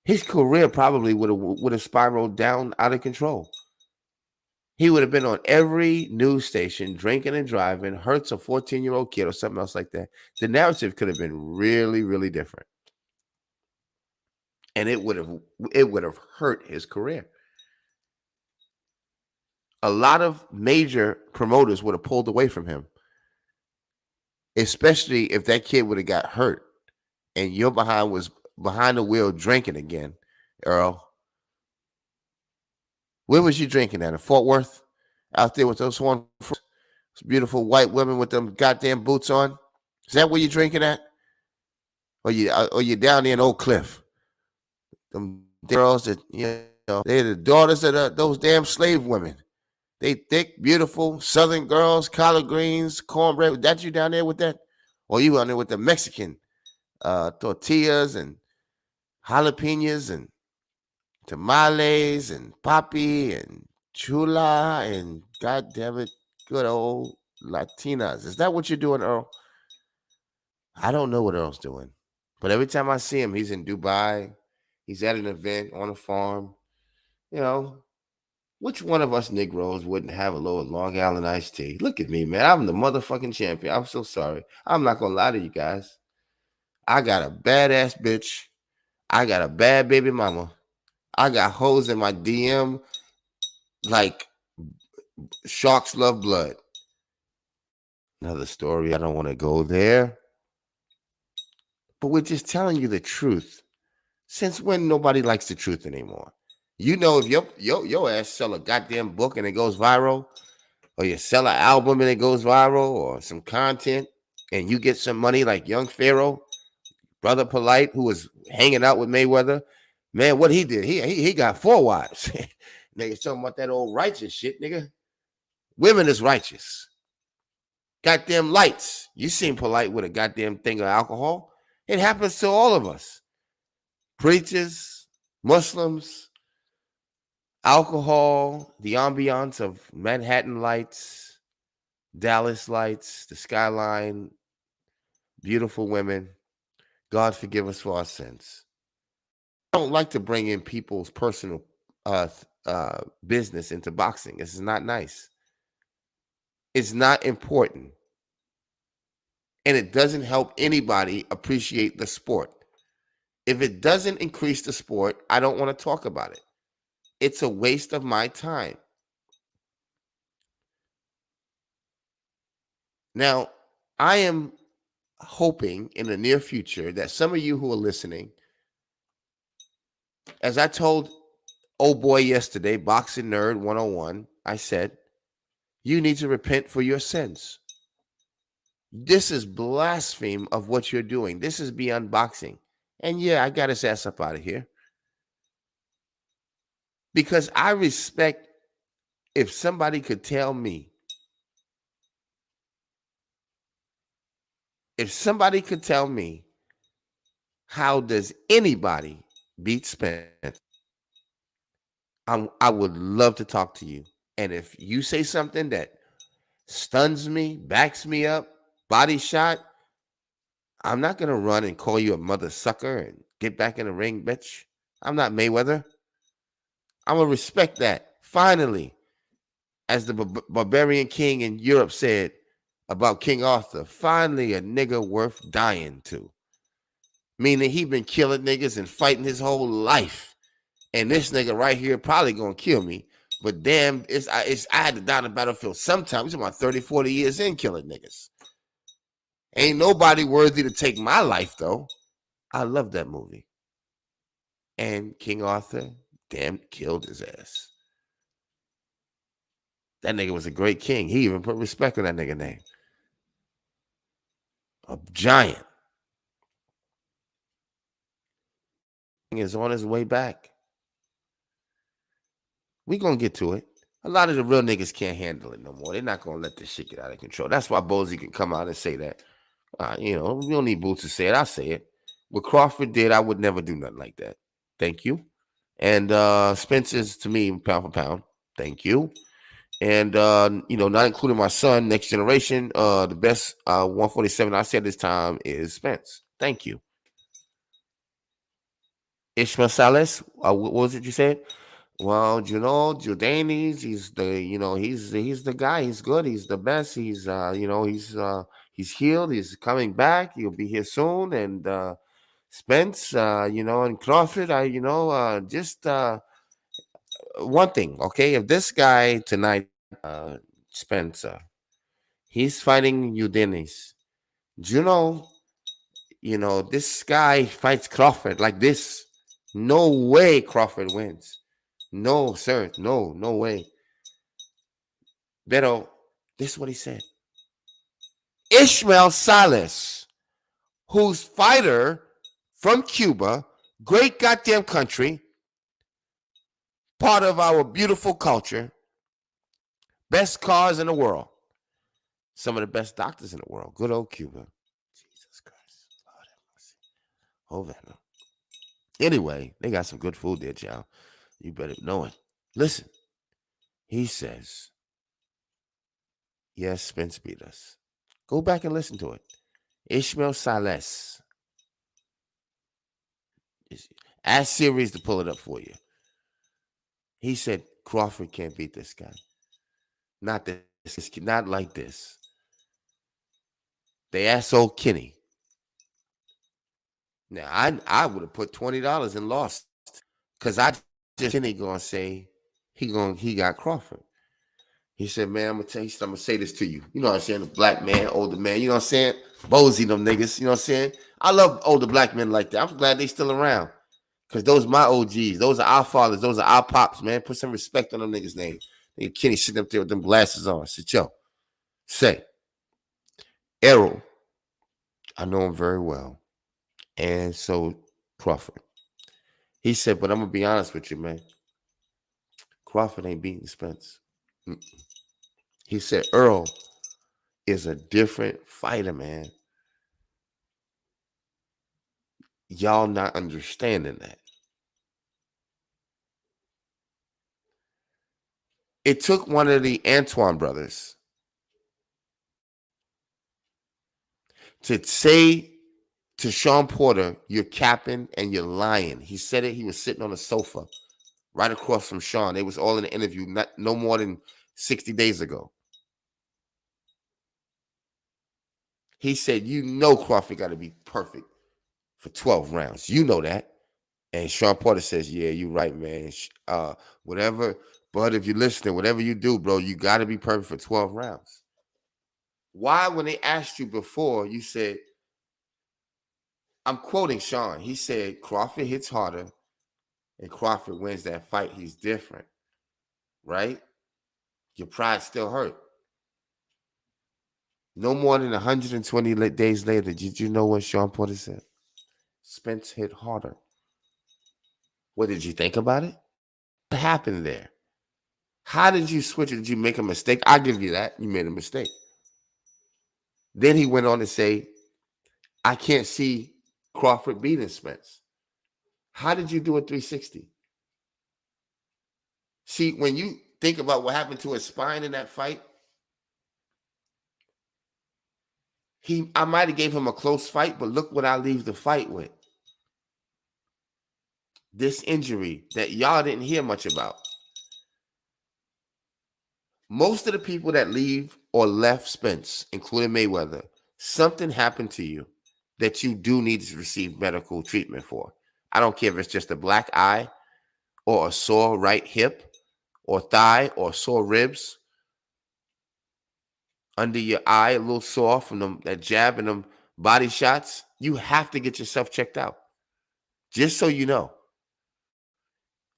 his career probably would have spiraled down out of control. He would have been on every news station drinking and driving, hurts a 14-year-old kid or something else like that. The narrative could have been really, really different. And it would have hurt his career. A lot of major promoters would have pulled away from him. Especially if that kid would have got hurt and your behind was behind the wheel drinking again, Earl. Where was you drinking at? In Fort Worth? Out there with those beautiful white women with them goddamn boots on? Is that where you're drinking at? Or you down there in Oak Cliff? Them girls that, they're the daughters of those damn slave women. They thick, beautiful, southern girls, collard greens, cornbread. That you down there with that? Or you down there with the Mexican tortillas and jalapenos and tamales and papi and Chula and goddamn it, good old Latinas. Is that what you're doing, Earl? I don't know what Earl's doing, but every time I see him, he's in Dubai. He's at an event on a farm. You know, which one of us Negroes wouldn't have a little Long Island iced tea? Look at me, man. I'm the motherfucking champion. I'm so sorry. I'm not gonna lie to you guys. I got a badass bitch. I got a bad baby mama. I got hoes in my DM like sharks love blood. Another story. I don't want to go there. But we're just telling you the truth. Since when nobody likes the truth anymore? You know, if your ass sell a goddamn book and it goes viral, or you sell an album and it goes viral, or some content and you get some money like Young Pharaoh, Brother Polite, who was hanging out with Mayweather, man, what he did, he got 4 wives. Niggas talking about that old righteous shit, nigga. Women is righteous. Goddamn lights. You seen Polite with a goddamn thing of alcohol. It happens to all of us. Preachers, Muslims, alcohol, the ambiance of Manhattan lights, Dallas lights, the skyline, beautiful women. God forgive us for our sins. I don't like to bring in people's personal business into boxing. This is not nice. It's not important. And it doesn't help anybody appreciate the sport. If it doesn't increase the sport, I don't want to talk about it. It's a waste of my time. Now, I am hoping in the near future that some of you who are listening, as I told old boy yesterday, Boxing Nerd 101, I said, you need to repent for your sins. This is blasphemy of what you're doing. This is beyond boxing. And yeah, I got his ass up out of here. Because I respect if somebody could tell me, how does anybody beat Spence, I would love to talk to you. And if you say something that stuns me, backs me up, body shot, I'm not going to run and call you a mother sucker and get back in the ring, bitch. I'm not Mayweather. I'm going to respect that. Finally, as the barbarian king in Europe said about King Arthur, finally a nigga worth dying to. Meaning he been killing niggas and fighting his whole life. And this nigga right here probably going to kill me. But damn, I had to die on the battlefield sometimes. It's about 30, 40 years in killing niggas. Ain't nobody worthy to take my life, though. I love that movie. And King Arthur, damn, killed his ass. That nigga was a great king. He even put respect on that nigga name. A giant. He is on his way back. We gonna get to it. A lot of the real niggas can't handle it no more. They're not gonna let this shit get out of control. That's why Bozy can come out and say that. We don't need Boots to say it. I'll say it. What Crawford did, I would never do nothing like that. Thank you. And Spencer's to me, pound for pound. Thank you. And not including my son, next generation, the best 147 I said this time is Spence. Thank you. Ishmael Salas, what was it you said? Well, Jordanis, he's the guy. He's good. He's the best. He's healed. He's coming back. He'll be here soon. And Spence, and Crawford, just one thing, okay? If this guy tonight, Spencer, he's fighting Jordanis. This guy fights Crawford like this. No way Crawford wins. No, sir. No way. Pero, this is what he said. Ishmael Salas, who's fighter from Cuba, great goddamn country, part of our beautiful culture, best cars in the world, some of the best doctors in the world. Good old Cuba. Jesus Christ. Lord have mercy. Hold on. Anyway, they got some good food there, y'all. You better know it. Listen, He says, yes, Spence beat us. Go back and listen to it. Ishmael Sales. Ask Sirius to pull it up for you. He said Crawford can't beat this guy. Not this. Not like this. They asked old Kenny. Now I would have put $20 and lost because I just Kenny gonna say he got Crawford. He said, man, I'm gonna tell you something. I'm gonna say this to you. You know what I'm saying? A black man, older man. You know what I'm saying? Bozy them niggas. You know what I'm saying? I love older black men like that. I'm glad they still around. Because those are my OGs. Those are our fathers. Those are our pops, man. Put some respect on them niggas' name. Nigga Kenny sitting up there with them glasses on. Said, yo, say, Errol, I know him very well. And so Crawford. He said, but I'm gonna be honest with you, man. Crawford ain't beating Spence. He said, Earl is a different fighter, man. Y'all not understanding that. It took one of the Antoine brothers to say to Sean Porter, you're capping and you're lying. He said it. He was sitting on a sofa right across from Sean. They was all in the interview no more than 60 days ago. He said, you know Crawford got to be perfect for 12 rounds. You know that. And Sean Porter says, yeah, you're right, man. Whatever, but if you're listening, whatever you do, bro, you got to be perfect for 12 rounds. Why, when they asked you before, you said, I'm quoting Sean. He said, Crawford hits harder and Crawford wins that fight. He's different, right? Your pride still hurt. No more than 120 days later, did you know what Sean Porter said? Spence hit harder. What did you think about it? What happened there? How did you switch it? Did you make a mistake? I'll give you that. You made a mistake. Then he went on to say, I can't see Crawford beating Spence. How did you do a 360? See, when you think about what happened to his spine in that fight, I might have gave him a close fight, but look what I leave the fight with. This injury that y'all didn't hear much about. Most of the people that leave or left Spence, including Mayweather, something happened to you that you do need to receive medical treatment for. I don't care if it's just a black eye or a sore right hip or thigh or sore ribs under your eye, a little sore from that jab and them body shots. You have to get yourself checked out. Just so you know.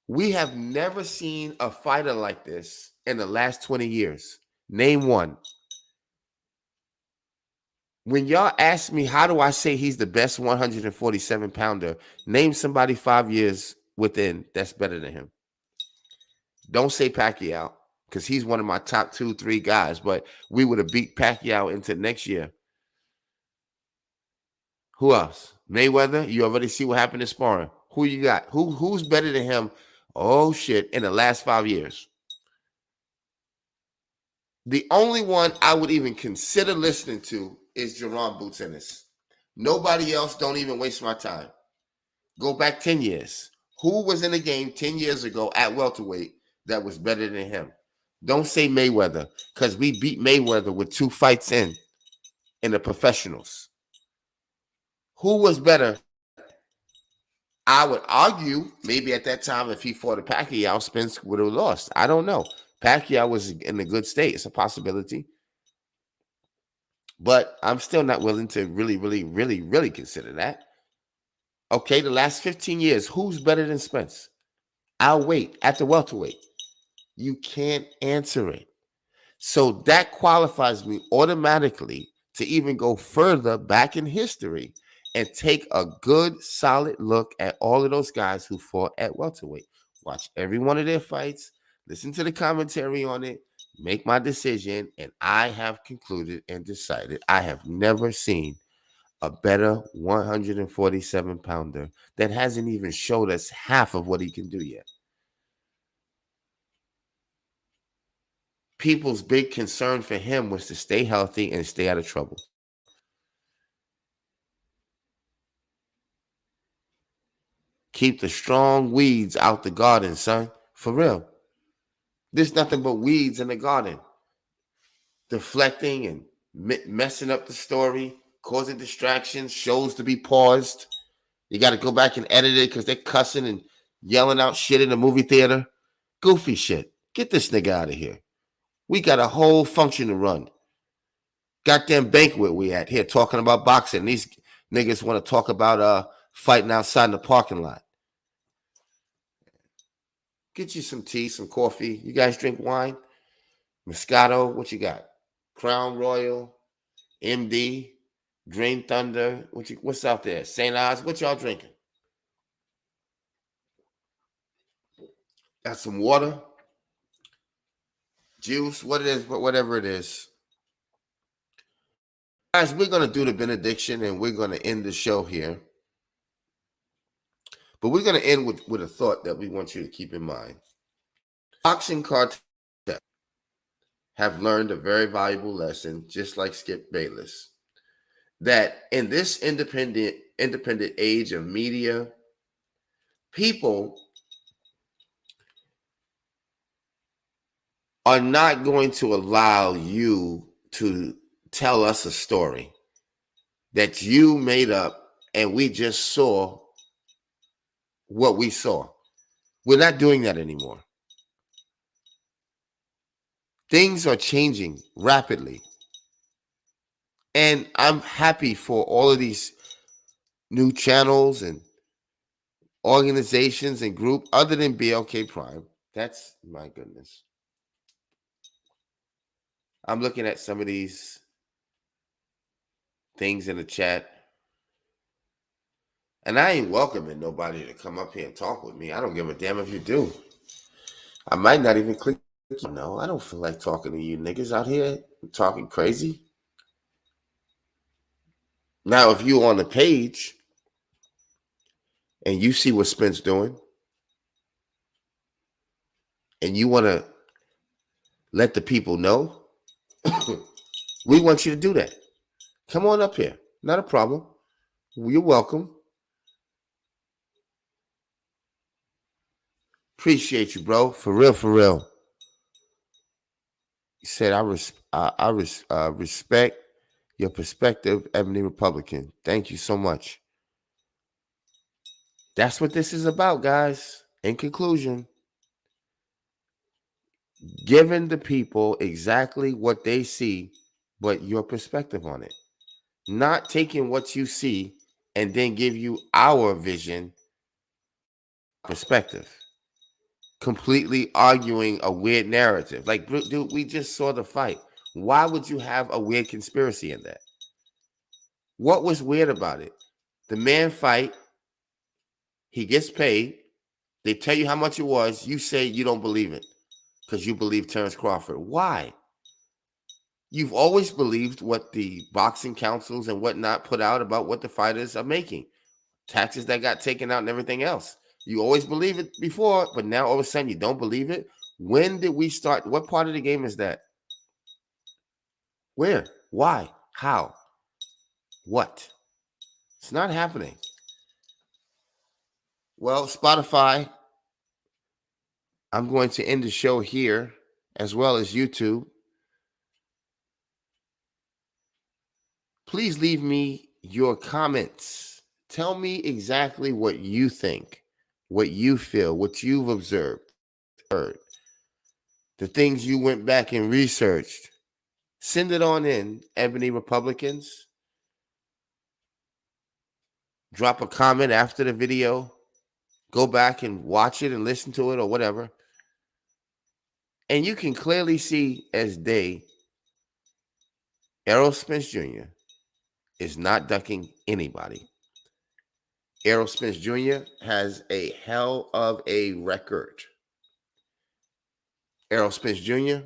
We have never seen a fighter like this in the last 20 years. Name one. When y'all ask me, how do I say he's the best 147 pounder? Name somebody 5 years within that's better than him. Don't say Pacquiao, because he's one of my top 2, 3 guys, but we would have beat Pacquiao into next year. Who else? Mayweather. You already see what happened in sparring. Who you got? Who's better than him? Oh, shit, in the last 5 years. The only one I would even consider listening to is Jerome Boots Ennis. Nobody else, don't even waste my time. Go back 10 years. Who was in the game 10 years ago at welterweight that was better than him? Don't say Mayweather, because we beat Mayweather with 2 fights in the professionals. Who was better? I would argue maybe at that time if he fought a Pacquiao, Spence would have lost. I don't know. Pacquiao was in a good state. It's a possibility. But I'm still not willing to really consider that. Okay, the last 15 years, who's better than Spence? I'll wait at the welterweight. You can't answer it. So that qualifies me automatically to even go further back in history and take a good, solid look at all of those guys who fought at welterweight. Watch every one of their fights, listen to the commentary on it, make my decision, and I have concluded and decided I have never seen a better 147 pounder that hasn't even showed us half of what he can do yet. people's big concern for him was to stay healthy and stay out of trouble. Keep the strong weeds out the garden, son. For real. There's nothing but weeds in the garden. Deflecting and messing up the story, causing distractions, shows to be paused. You got to go back and edit it because they're cussing and yelling out shit in the movie theater. Goofy shit. Get this nigga out of here. We got a whole function to run. Goddamn banquet we at here talking about boxing. These niggas want to talk about fighting outside in the parking lot. Get you some tea, some coffee. You guys drink wine? Moscato, what you got? Crown Royal, MD, Dream Thunder. What's out there? St. Ives, what y'all drinking? Got some water, juice, whatever it is. Guys, we're going to do the benediction and we're going to end the show here. But we're going to end with a thought that we want you to keep in mind. Boxing cartel have learned a very valuable lesson, just like Skip Bayless, that in this independent age of media, people are not going to allow you to tell us a story that you made up and we just saw what we saw. We're not doing that anymore. Things are changing rapidly. And I'm happy for all of these new channels and organizations and groups other than BLK Prime. That's, my goodness. I'm looking at some of these things in the chat. And I ain't welcoming nobody to come up here and talk with me. I don't give a damn if you do. I might not even click. No, I don't feel like talking to you niggas out here talking crazy. Now, if you on the page and you see what Spence doing and you want to let the people know, we want you to do that. Come on up here. Not a problem. You're welcome. Appreciate you, bro. For real, for real. He said, I respect your perspective, Ebony Republican. Thank you so much. That's what this is about, guys. In conclusion, giving the people exactly what they see, but your perspective on it. Not taking what you see and then give you our vision, perspective. Completely arguing a weird narrative. Like, dude, we just saw the fight. Why would you have a weird conspiracy in that? What was weird about it? The man fight, he gets paid. They tell you how much it was. You say you don't believe it because you believe Terrence Crawford. Why? You've always believed what the boxing councils and whatnot put out about what the fighters are making. Taxes that got taken out and everything else. You always believe it before, but now all of a sudden you don't believe it. When did we start? What part of the game is that? Where? Why? How? What? It's not happening. Well, Spotify, I'm going to end the show here as well as YouTube. Please leave me your comments. Tell me exactly what you think, what you feel, what you've observed, heard, the things you went back and researched. Send it on in, Ebony Republicans. Drop a comment after the video. Go back and watch it and listen to it or whatever. And you can clearly see as day, Errol Spence Jr. is not ducking anybody. Errol Spence Jr. has a hell of a record. Errol Spence Jr.,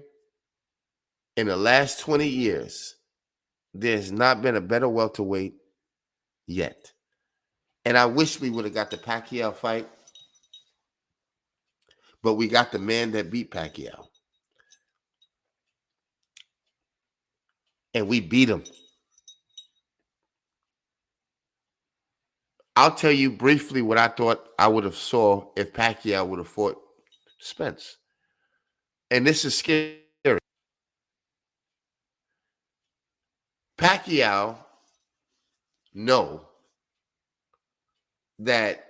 in the last 20 years, there's not been a better welterweight yet. And I wish we would have got the Pacquiao fight, but we got the man that beat Pacquiao. and we beat him. I'll tell you briefly what I thought I would have saw if Pacquiao would have fought Spence. And this is scary. Pacquiao know that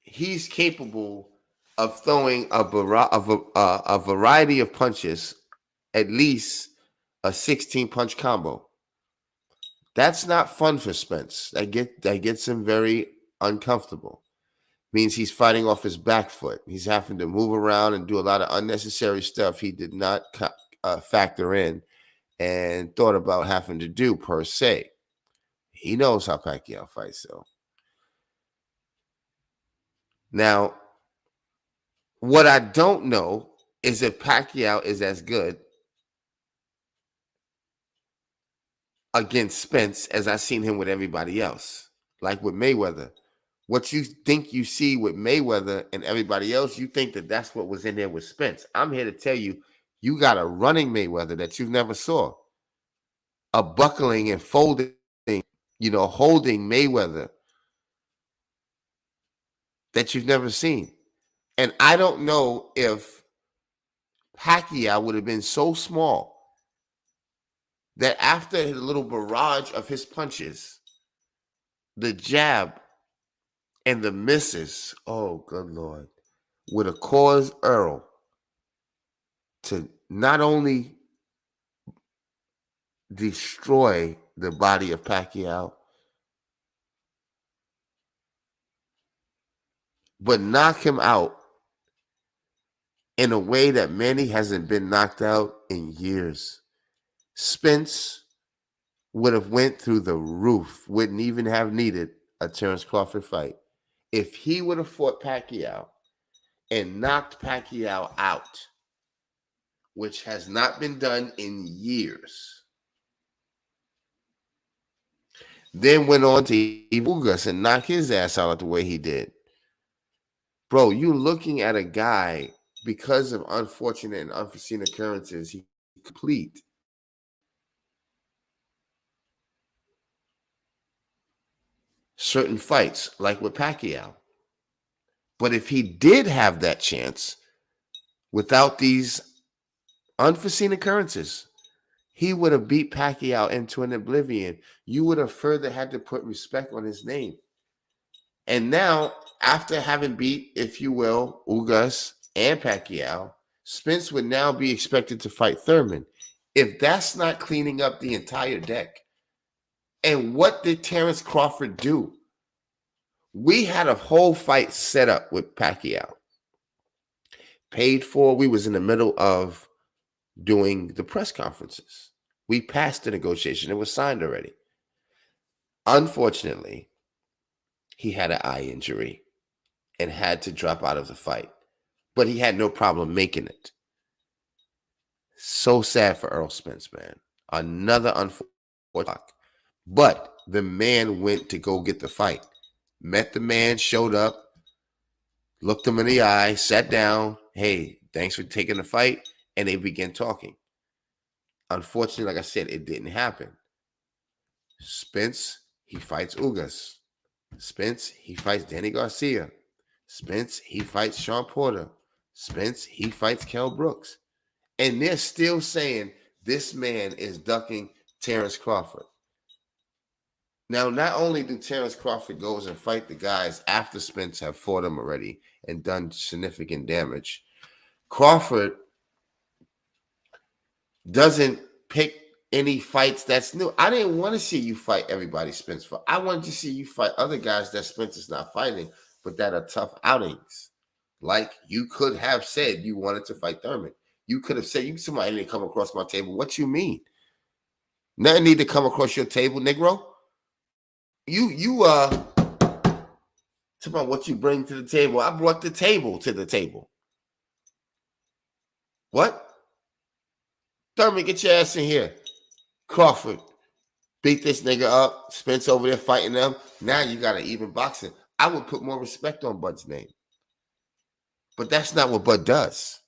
he's capable of throwing a variety of punches, at least a 16 punch combo. That's not fun for Spence. That gets him very uncomfortable. Means he's fighting off his back foot. He's having to move around and do a lot of unnecessary stuff he did not factor in and thought about having to do per se. He knows how Pacquiao fights, though. Now, what I don't know is if Pacquiao is as good against Spence as I've seen him with everybody else, like with Mayweather. What you think you see with Mayweather and everybody else, you think that that's what was in there with Spence. I'm here to tell you, you got a running Mayweather that you've never saw. A buckling and folding, holding Mayweather that you've never seen. And I don't know if Pacquiao would have been so small that after the little barrage of his punches, the jab and the misses, oh, good Lord, would have caused Earl to not only destroy the body of Pacquiao, but knock him out in a way that Manny hasn't been knocked out in years. Spence would have went through the roof, wouldn't even have needed a Terrence Crawford fight. If he would have fought Pacquiao and knocked Pacquiao out, which has not been done in years, then went on to Ugas and knock his ass out the way he did. Bro, you're looking at a guy, because of unfortunate and unforeseen occurrences, he complete certain fights, like with Pacquiao. But if he did have that chance, without these unforeseen occurrences, he would have beat Pacquiao into an oblivion. You would have further had to put respect on his name. And now, after having beat, if you will, Ugas and Pacquiao, Spence would now be expected to fight Thurman. If that's not cleaning up the entire deck, and what did Terrence Crawford do? We had a whole fight set up with Pacquiao. Paid for. We was in the middle of doing the press conferences. We passed the negotiation. It was signed already. Unfortunately, he had an eye injury and had to drop out of the fight. But he had no problem making it. So sad for Earl Spence, man. Another unfortunate. But the man went to go get the fight. Met the man, showed up, looked him in the eye, sat down. Hey, thanks for taking the fight. And they began talking. Unfortunately, like I said, it didn't happen. Spence, he fights Ugas. Spence, he fights Danny Garcia. Spence, he fights Sean Porter. Spence, he fights Kell Brooks. And they're still saying this man is ducking Terrence Crawford. Now, not only do Terrence Crawford goes and fight the guys after Spence have fought him already and done significant damage, Crawford doesn't pick any fights that's new. I didn't want to see you fight everybody Spence fought. I wanted to see you fight other guys that Spence is not fighting, but that are tough outings. Like you could have said you wanted to fight Thurman. You could have said, somebody didn't come across my table. What you mean? Nothing need to come across your table, Negro. You talk about what you bring to the table. I brought the table to the table. What? Thurman, get your ass in here. Crawford, beat this nigga up. Spence over there fighting them. Now you got an even boxing. I would put more respect on Bud's name. But that's not what Bud does.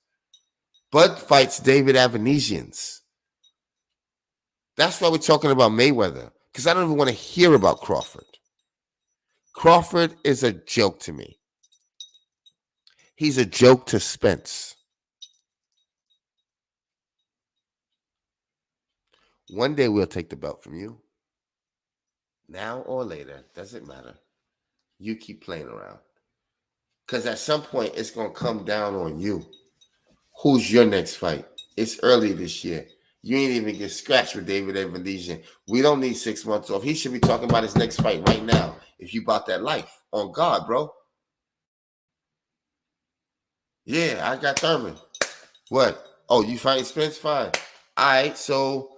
Bud fights David Avanesians. That's why we're talking about Mayweather, because I don't even want to hear about Crawford. Crawford is a joke to me. He's a joke to Spence. One day we'll take the belt from you. Now or later, doesn't matter. You keep playing around. Because at some point, it's going to come down on you. Who's your next fight? It's early this year. You ain't even get scratched with David Evanesian. We don't need 6 months off. He should be talking about his next fight right now. If you bought that life. On God, bro. Yeah, I got Thurman. What? Oh, you fighting Spence? Fine. All right, so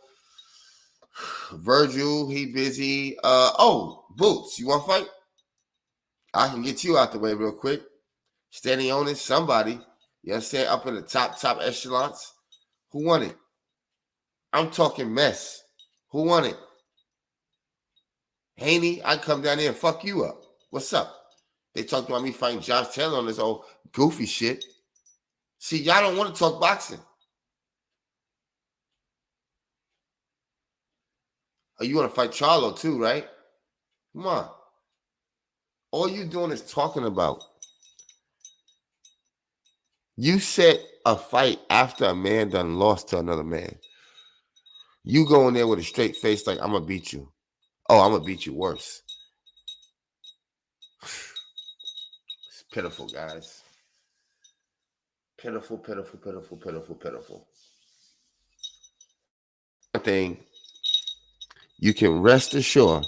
Virgil, he busy. Boots, you want to fight? I can get you out the way real quick. Standing on it, somebody. You understand? Up in the top echelons. Who won it? I'm talking mess. Who won it? Haney, I come down there and fuck you up. What's up? They talked about me fighting Josh Taylor on this old goofy shit. See, y'all don't want to talk boxing. Oh, you want to fight Charlo too, right? Come on. All you doing is talking about. You set a fight after a man done lost to another man. You go in there with a straight face like, I'm going to beat you. Oh, I'm going to beat you worse. It's pitiful, guys. Pitiful, pitiful, pitiful, pitiful, pitiful. One thing, you can rest assured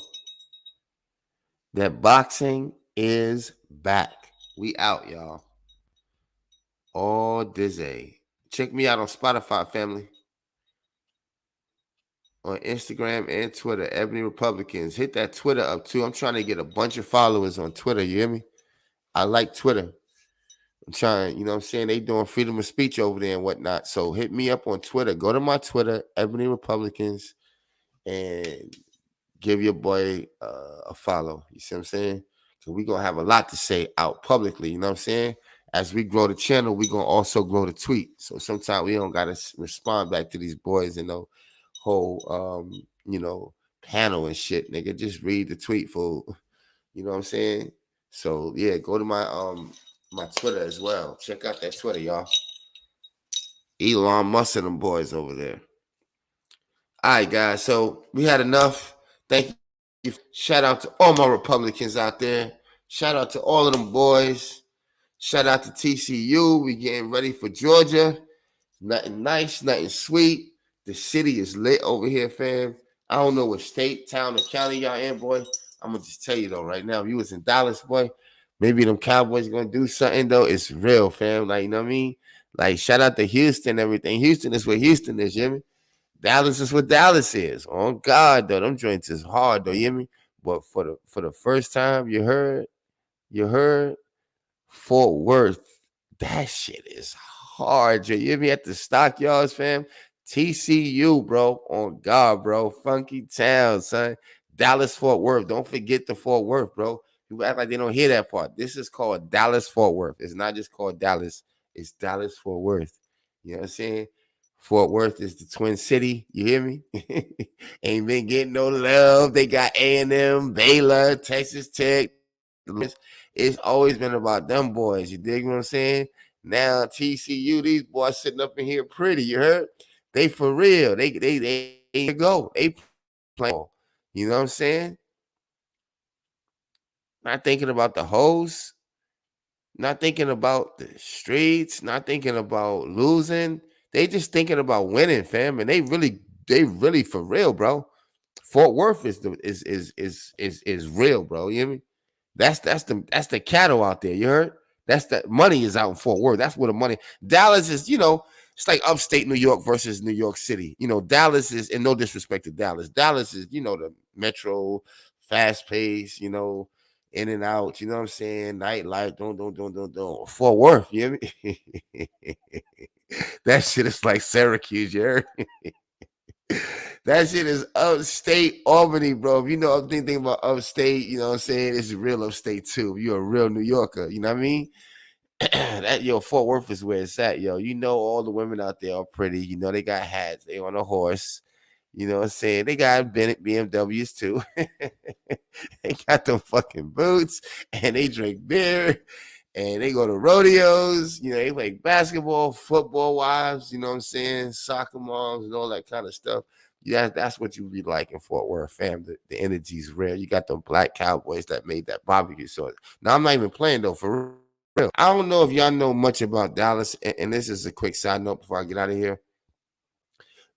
that boxing is back. We out, y'all. All dizzy. Check me out on Spotify, family. On Instagram and Twitter, Ebony Republicans. Hit that Twitter up too. I'm trying to get a bunch of followers on Twitter. You hear me? I like Twitter. I'm trying, you know what I'm saying? They doing freedom of speech over there and whatnot. So hit me up on Twitter. Go to my Twitter, Ebony Republicans, and give your boy a follow. You see what I'm saying? Because we're going to have a lot to say out publicly. You know what I'm saying? As we grow the channel, we're going to also grow the tweet. So sometimes we don't got to respond back to these boys and no whole, panel and shit. Nigga, just read the tweet, fool. You know what I'm saying? So, yeah, go to my Twitter as well. Check out that Twitter, y'all. Elon Musk and them boys over there. All right, guys. So we had enough. Thank you. Shout out to all my Republicans out there. Shout out to all of them boys. Shout out to TCU. We getting ready for Georgia. Nothing nice, nothing sweet. The city is lit over here, fam. I don't know what state, town, or county y'all in, boy. I'm going to just tell you, though, right now, if you was in Dallas, boy, maybe them Cowboys going to do something, though. It's real, fam. Like, you know what I mean? Like, shout out to Houston and everything. Houston is where Houston is, you hear me? Dallas is what Dallas is. On God, though. Them joints is hard, though, you hear me? But for the first time, you heard Fort Worth. That shit is hard, Jay. You hear me at the Stockyards, fam? TCU, bro. On God, bro. Funky town, son. Dallas, Fort Worth. Don't forget the Fort Worth, bro. People act like they don't hear that part. This is called Dallas, Fort Worth. It's not just called Dallas. It's Dallas, Fort Worth. You know what I'm saying? Fort Worth is the Twin City. You hear me? Ain't been getting no love. They got A&M, Baylor, Texas Tech. It's always been about them boys. You dig what I'm saying? Now TCU, these boys sitting up in here pretty. You heard? They for real. They go. They play. You know what I'm saying? Not thinking about the hoes. Not thinking about the streets. Not thinking about losing. They just thinking about winning, fam. And they really for real, bro. Fort Worth is real, bro. You hear me? That's the cattle out there. You heard? That's the money is out in Fort Worth. That's where the money. Dallas is, it's like upstate New York versus New York City. Dallas is, and no disrespect to Dallas. Dallas is, the metro, fast pace, in and out. You know what I'm saying? Nightlife. Don't. Fort Worth. You hear me? That shit is like Syracuse. You heard? That shit is upstate Albany, bro. If you know anything about upstate, you know what I'm saying? It's real upstate too. You're a real New Yorker, you know what I mean? Fort Worth is where it's at, yo. You know all the women out there are pretty. They got hats. They on a horse. You know what I'm saying? They got Bennett BMWs too. They got them fucking boots and they drink beer and they go to rodeos. You know, they play basketball, football wives, you know what I'm saying? Soccer moms and all that kind of stuff. Yeah, that's what you be like in Fort Worth, fam. The energy's rare. You got them black cowboys that made that barbecue sauce. Now, I'm not even playing though, for real. I don't know if y'all know much about Dallas, and this is a quick side note before I get out of here.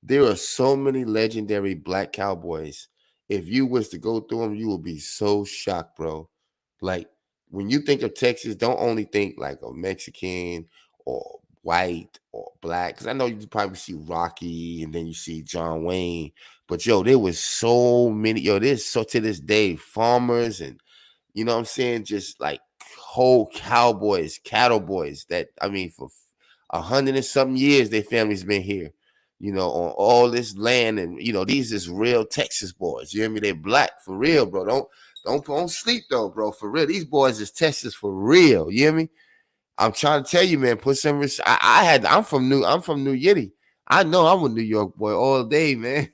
There are so many legendary black cowboys. If you was to go through them, you will be so shocked, bro. Like when you think of Texas, don't only think like a Mexican or white or black. Because I know you probably see Rocky and then you see John Wayne. But yo, there was so many. Yo, there's so to this day, farmers and you know what I'm saying, just like whole cowboys, cattle boys that I mean for 100 and something years, their family's been here you know, on all this land, and you know, these is real Texas boys. You hear me? They black for real, bro. Don't sleep though, bro. For real, these boys is Texas for real. You hear me? I'm trying to tell you, man. Put some. I'm from New Yiddy. I know I'm a New York boy all day, man.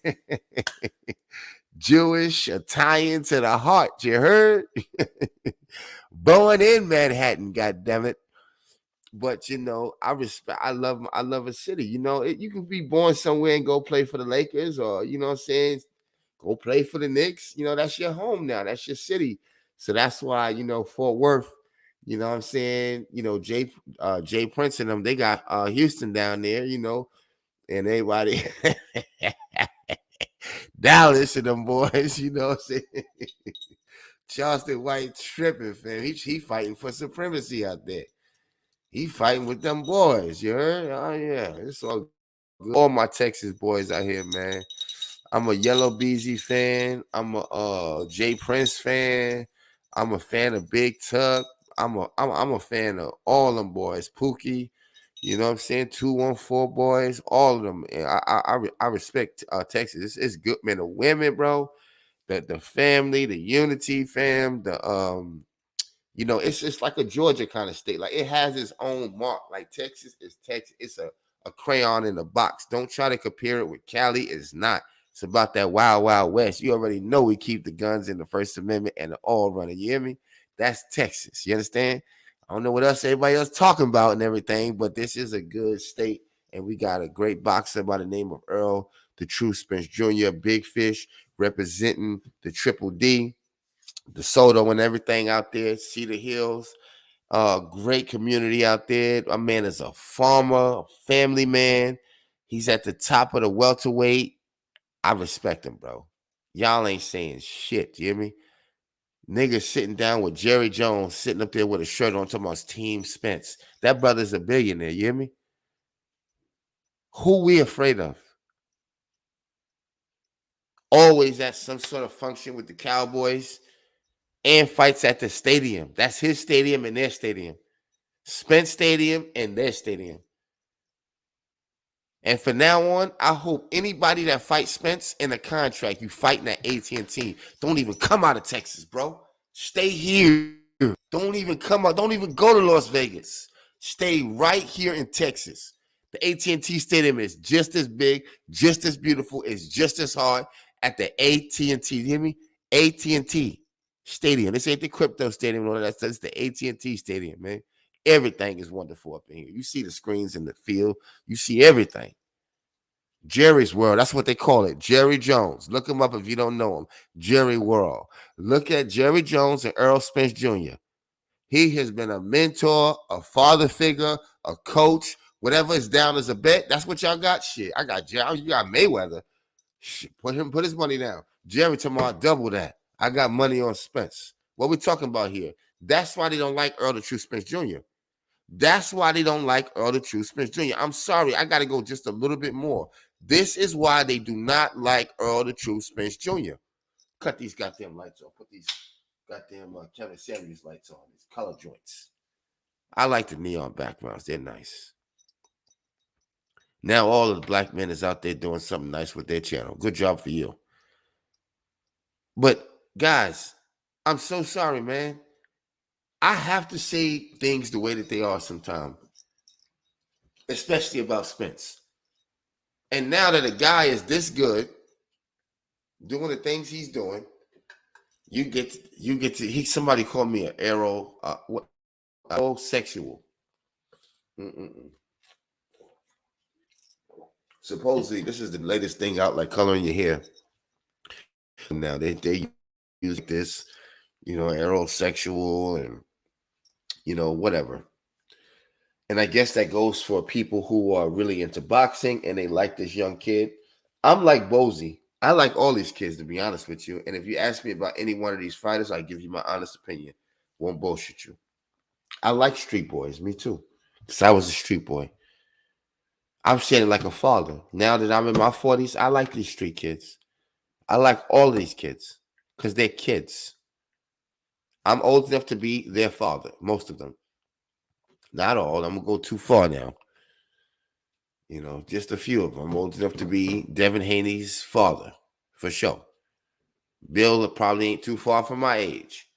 Jewish, Italian to the heart. You heard? Born in Manhattan, God damn it. But you know, I love a city. You know, you can be born somewhere and go play for the Lakers, or you know what I'm saying, go play for the Knicks. You know, that's your home now. That's your city. So that's why, you know, Fort Worth, you know what I'm saying, you know, Jay Prince and them, they got Houston down there, you know, and everybody Dallas and them boys, you know what I'm saying? Charleston White tripping, fam. He fighting for supremacy out there. He fighting with them boys, you heard? Oh yeah, it's all good. All my Texas boys out here, man. I'm a Yellow Beezy fan. I'm a Jay Prince fan. I'm a fan of Big Tuck. I'm a fan of all them boys. Pookie, you know what I'm saying? 214 boys, all of them. And I respect Texas. It's good, man. The women, bro. The family, the unity, fam. The you know, it's like a Georgia kind of state. Like it has its own mark. Like Texas is Texas. It's a crayon in a box. Don't try to compare it with Cali. It's not. It's about that wild, wild west. You already know we keep the guns in the First Amendment and the all running. You hear me? That's Texas. You understand? I don't know what else everybody else talking about and everything, but this is a good state. And we got a great boxer by the name of Earl, the True Spence Jr., Big Fish, representing the Triple D, the Soto and everything out there, Cedar Hills. Great community out there. My man is a farmer, a family man. He's at the top of the welterweight. I respect him, bro. Y'all ain't saying shit. You hear me? Niggas sitting down with Jerry Jones, sitting up there with a shirt on, talking about Team Spence. That brother's a billionaire. You hear me? Who we afraid of? Always at some sort of function with the Cowboys and fights at the stadium. That's his stadium and their stadium. Spence Stadium and their stadium. And from now on, I hope anybody that fights Spence in a contract, you fighting at AT&T, don't even come out of Texas, bro. Stay here. Don't even come out. Don't even go to Las Vegas. Stay right here in Texas. The AT&T Stadium is just as big, just as beautiful. It's just as hard at the AT&T. You hear me? AT&T Stadium. This ain't the crypto stadium. No, that's the AT&T Stadium, man. Everything is wonderful up in here. You see the screens in the field. You see everything. Jerry's World. That's what they call it. Jerry Jones. Look him up if you don't know him. Jerry World. Look at Jerry Jones and Earl Spence Jr. He has been a mentor, a father figure, a coach, whatever is down as a bet. That's what y'all got. Shit, I got Jerry. You got Mayweather. Shit, put his money down. Jerry tomorrow double that. I got money on Spence. What we talking about here? That's why they don't like Earl the True Spence Jr. That's why they don't like Earl the True Spence Jr. I'm sorry, I got to go just a little bit more. This is why they do not like Earl the True Spence Jr. Cut these goddamn lights off. Put these goddamn Kevin Samuels lights on. These color joints. I like the neon backgrounds. They're nice. Now all of the black men is out there doing something nice with their channel. Good job for you. But guys, I'm so sorry, man. I have to say things the way that they are sometimes, especially about Spence. And now that a guy is this good, doing the things he's doing, you get to he somebody called me an aerosexual. Mm-mm-mm. Supposedly, this is the latest thing out, like coloring your hair. Now they use this, aerosexual and whatever. And I guess that goes for people who are really into boxing and they like this young kid. I'm like Bozy. I like all these kids, to be honest with you. And if you ask me about any one of these fighters, I give you my honest opinion. Won't bullshit you. I like street boys. Me too. Because I was a street boy. I'm saying it like a father. Now that I'm in my 40s, I like these street kids. I like all these kids because they're kids. I'm old enough to be their father, most of them. Not all. I'm going to go too far now. Just a few of them. I'm old enough to be Devin Haney's father, for sure. Bill probably ain't too far from my age.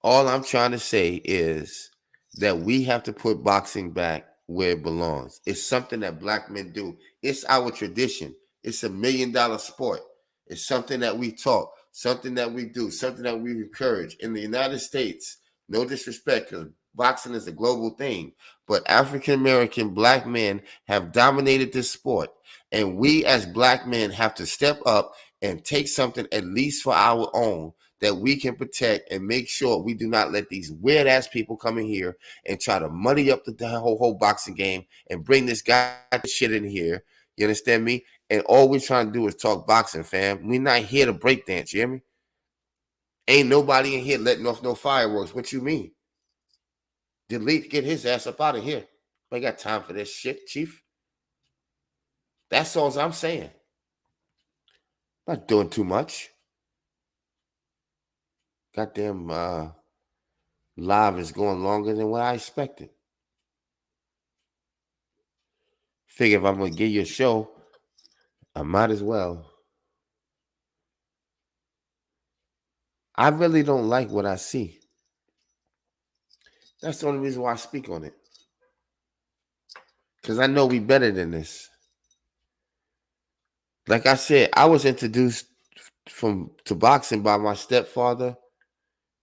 All I'm trying to say is that we have to put boxing back where it belongs. It's something that black men do. It's our tradition. It's $1 million sport. It's something that we talk, something that we do, something that we encourage. In the United States, no disrespect, because boxing is a global thing, but African American black men have dominated this sport. And we as black men have to step up and take something at least for our own that we can protect and make sure we do not let these weird ass people come in here and try to muddy up the whole boxing game and bring this guy shit in here. You understand me? And all we're trying to do is talk boxing, fam. We're not here to break dance, you hear me? Ain't nobody in here letting off no fireworks. What you mean? Delete, get his ass up out of here. I ain't got time for this shit, Chief. That's all I'm saying. Not doing too much. Goddamn live is going longer than what I expected. Figure if I'm gonna give you a show, I might as well. I really don't like what I see. That's the only reason why I speak on it. Because I know we better than this. Like I said, I was introduced to boxing by my stepfather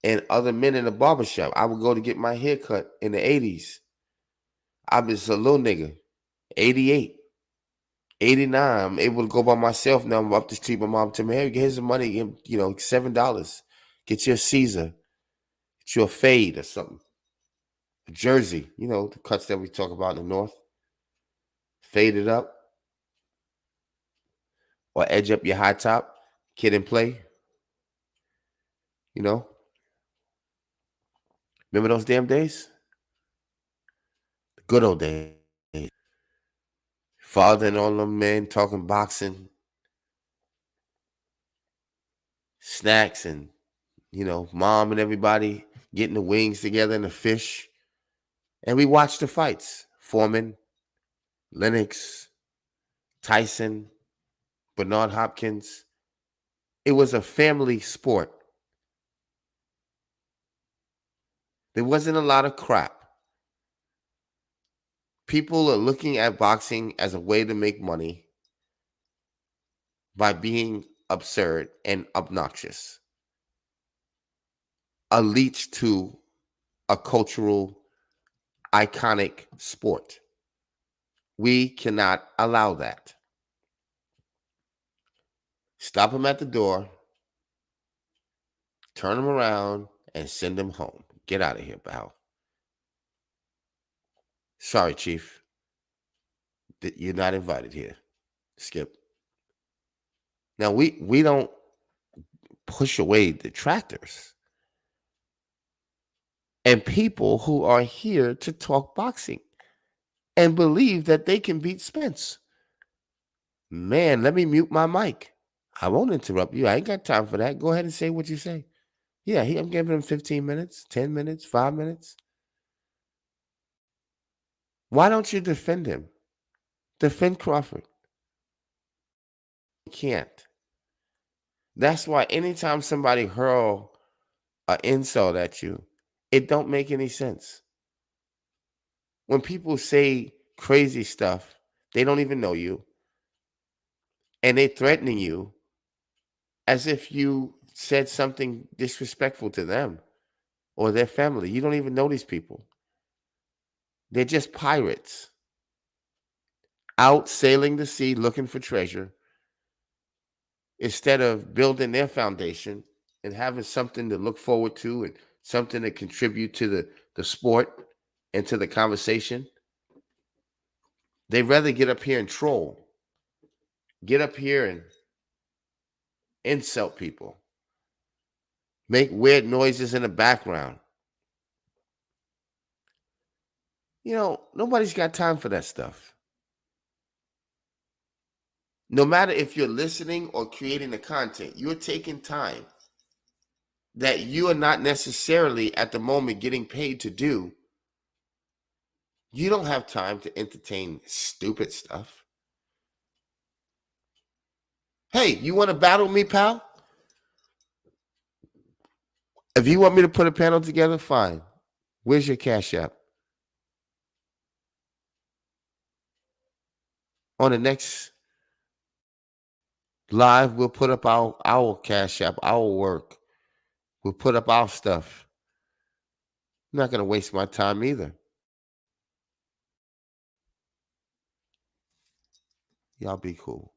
and other men in the barbershop. I would go to get my hair cut in the 80s. I was a little nigga. 88, 89. I'm able to go by myself now. I'm up the street. My mom told me, hey, here's the money. $7. Get you a Caesar. Get you a fade or something. A jersey. The cuts that we talk about in the North. Fade it up. Or edge up your high top. Kid and play. Remember those damn days? The good old days. Father and all them men talking boxing, snacks, and mom and everybody getting the wings together and the fish. And we watched the fights. Foreman, Lennox, Tyson, Bernard Hopkins. It was a family sport. There wasn't a lot of crap. People are looking at boxing as a way to make money by being absurd and obnoxious. A leech to a cultural, iconic sport. We cannot allow that. Stop them at the door, turn them around, and send them home. Get out of here, pal. Sorry, Chief. You're not invited here. Skip. Now, we don't push away detractors and people who are here to talk boxing and believe that they can beat Spence. Man, let me mute my mic. I won't interrupt you. I ain't got time for that. Go ahead and say what you say. Yeah, I'm giving him 15 minutes, 10 minutes, 5 minutes. Why don't you defend him? Defend Crawford. You can't. That's why anytime somebody hurl an insult at you, it don't make any sense. When people say crazy stuff, they don't even know you, and they threatening you as if you said something disrespectful to them or their family. You don't even know these people. They're just pirates out sailing the sea looking for treasure instead of building their foundation and having something to look forward to and something to contribute to the sport and to the conversation. They'd rather get up here and troll, get up here and insult people, make weird noises in the background. Nobody's got time for that stuff. No matter if you're listening or creating the content, you're taking time that you are not necessarily at the moment getting paid to do. You don't have time to entertain stupid stuff. Hey, you want to battle me, pal? If you want me to put a panel together, fine. Where's your Cash App? On the next live, we'll put up our Cash App, our work. We'll put up our stuff. I'm not going to waste my time either. Y'all be cool.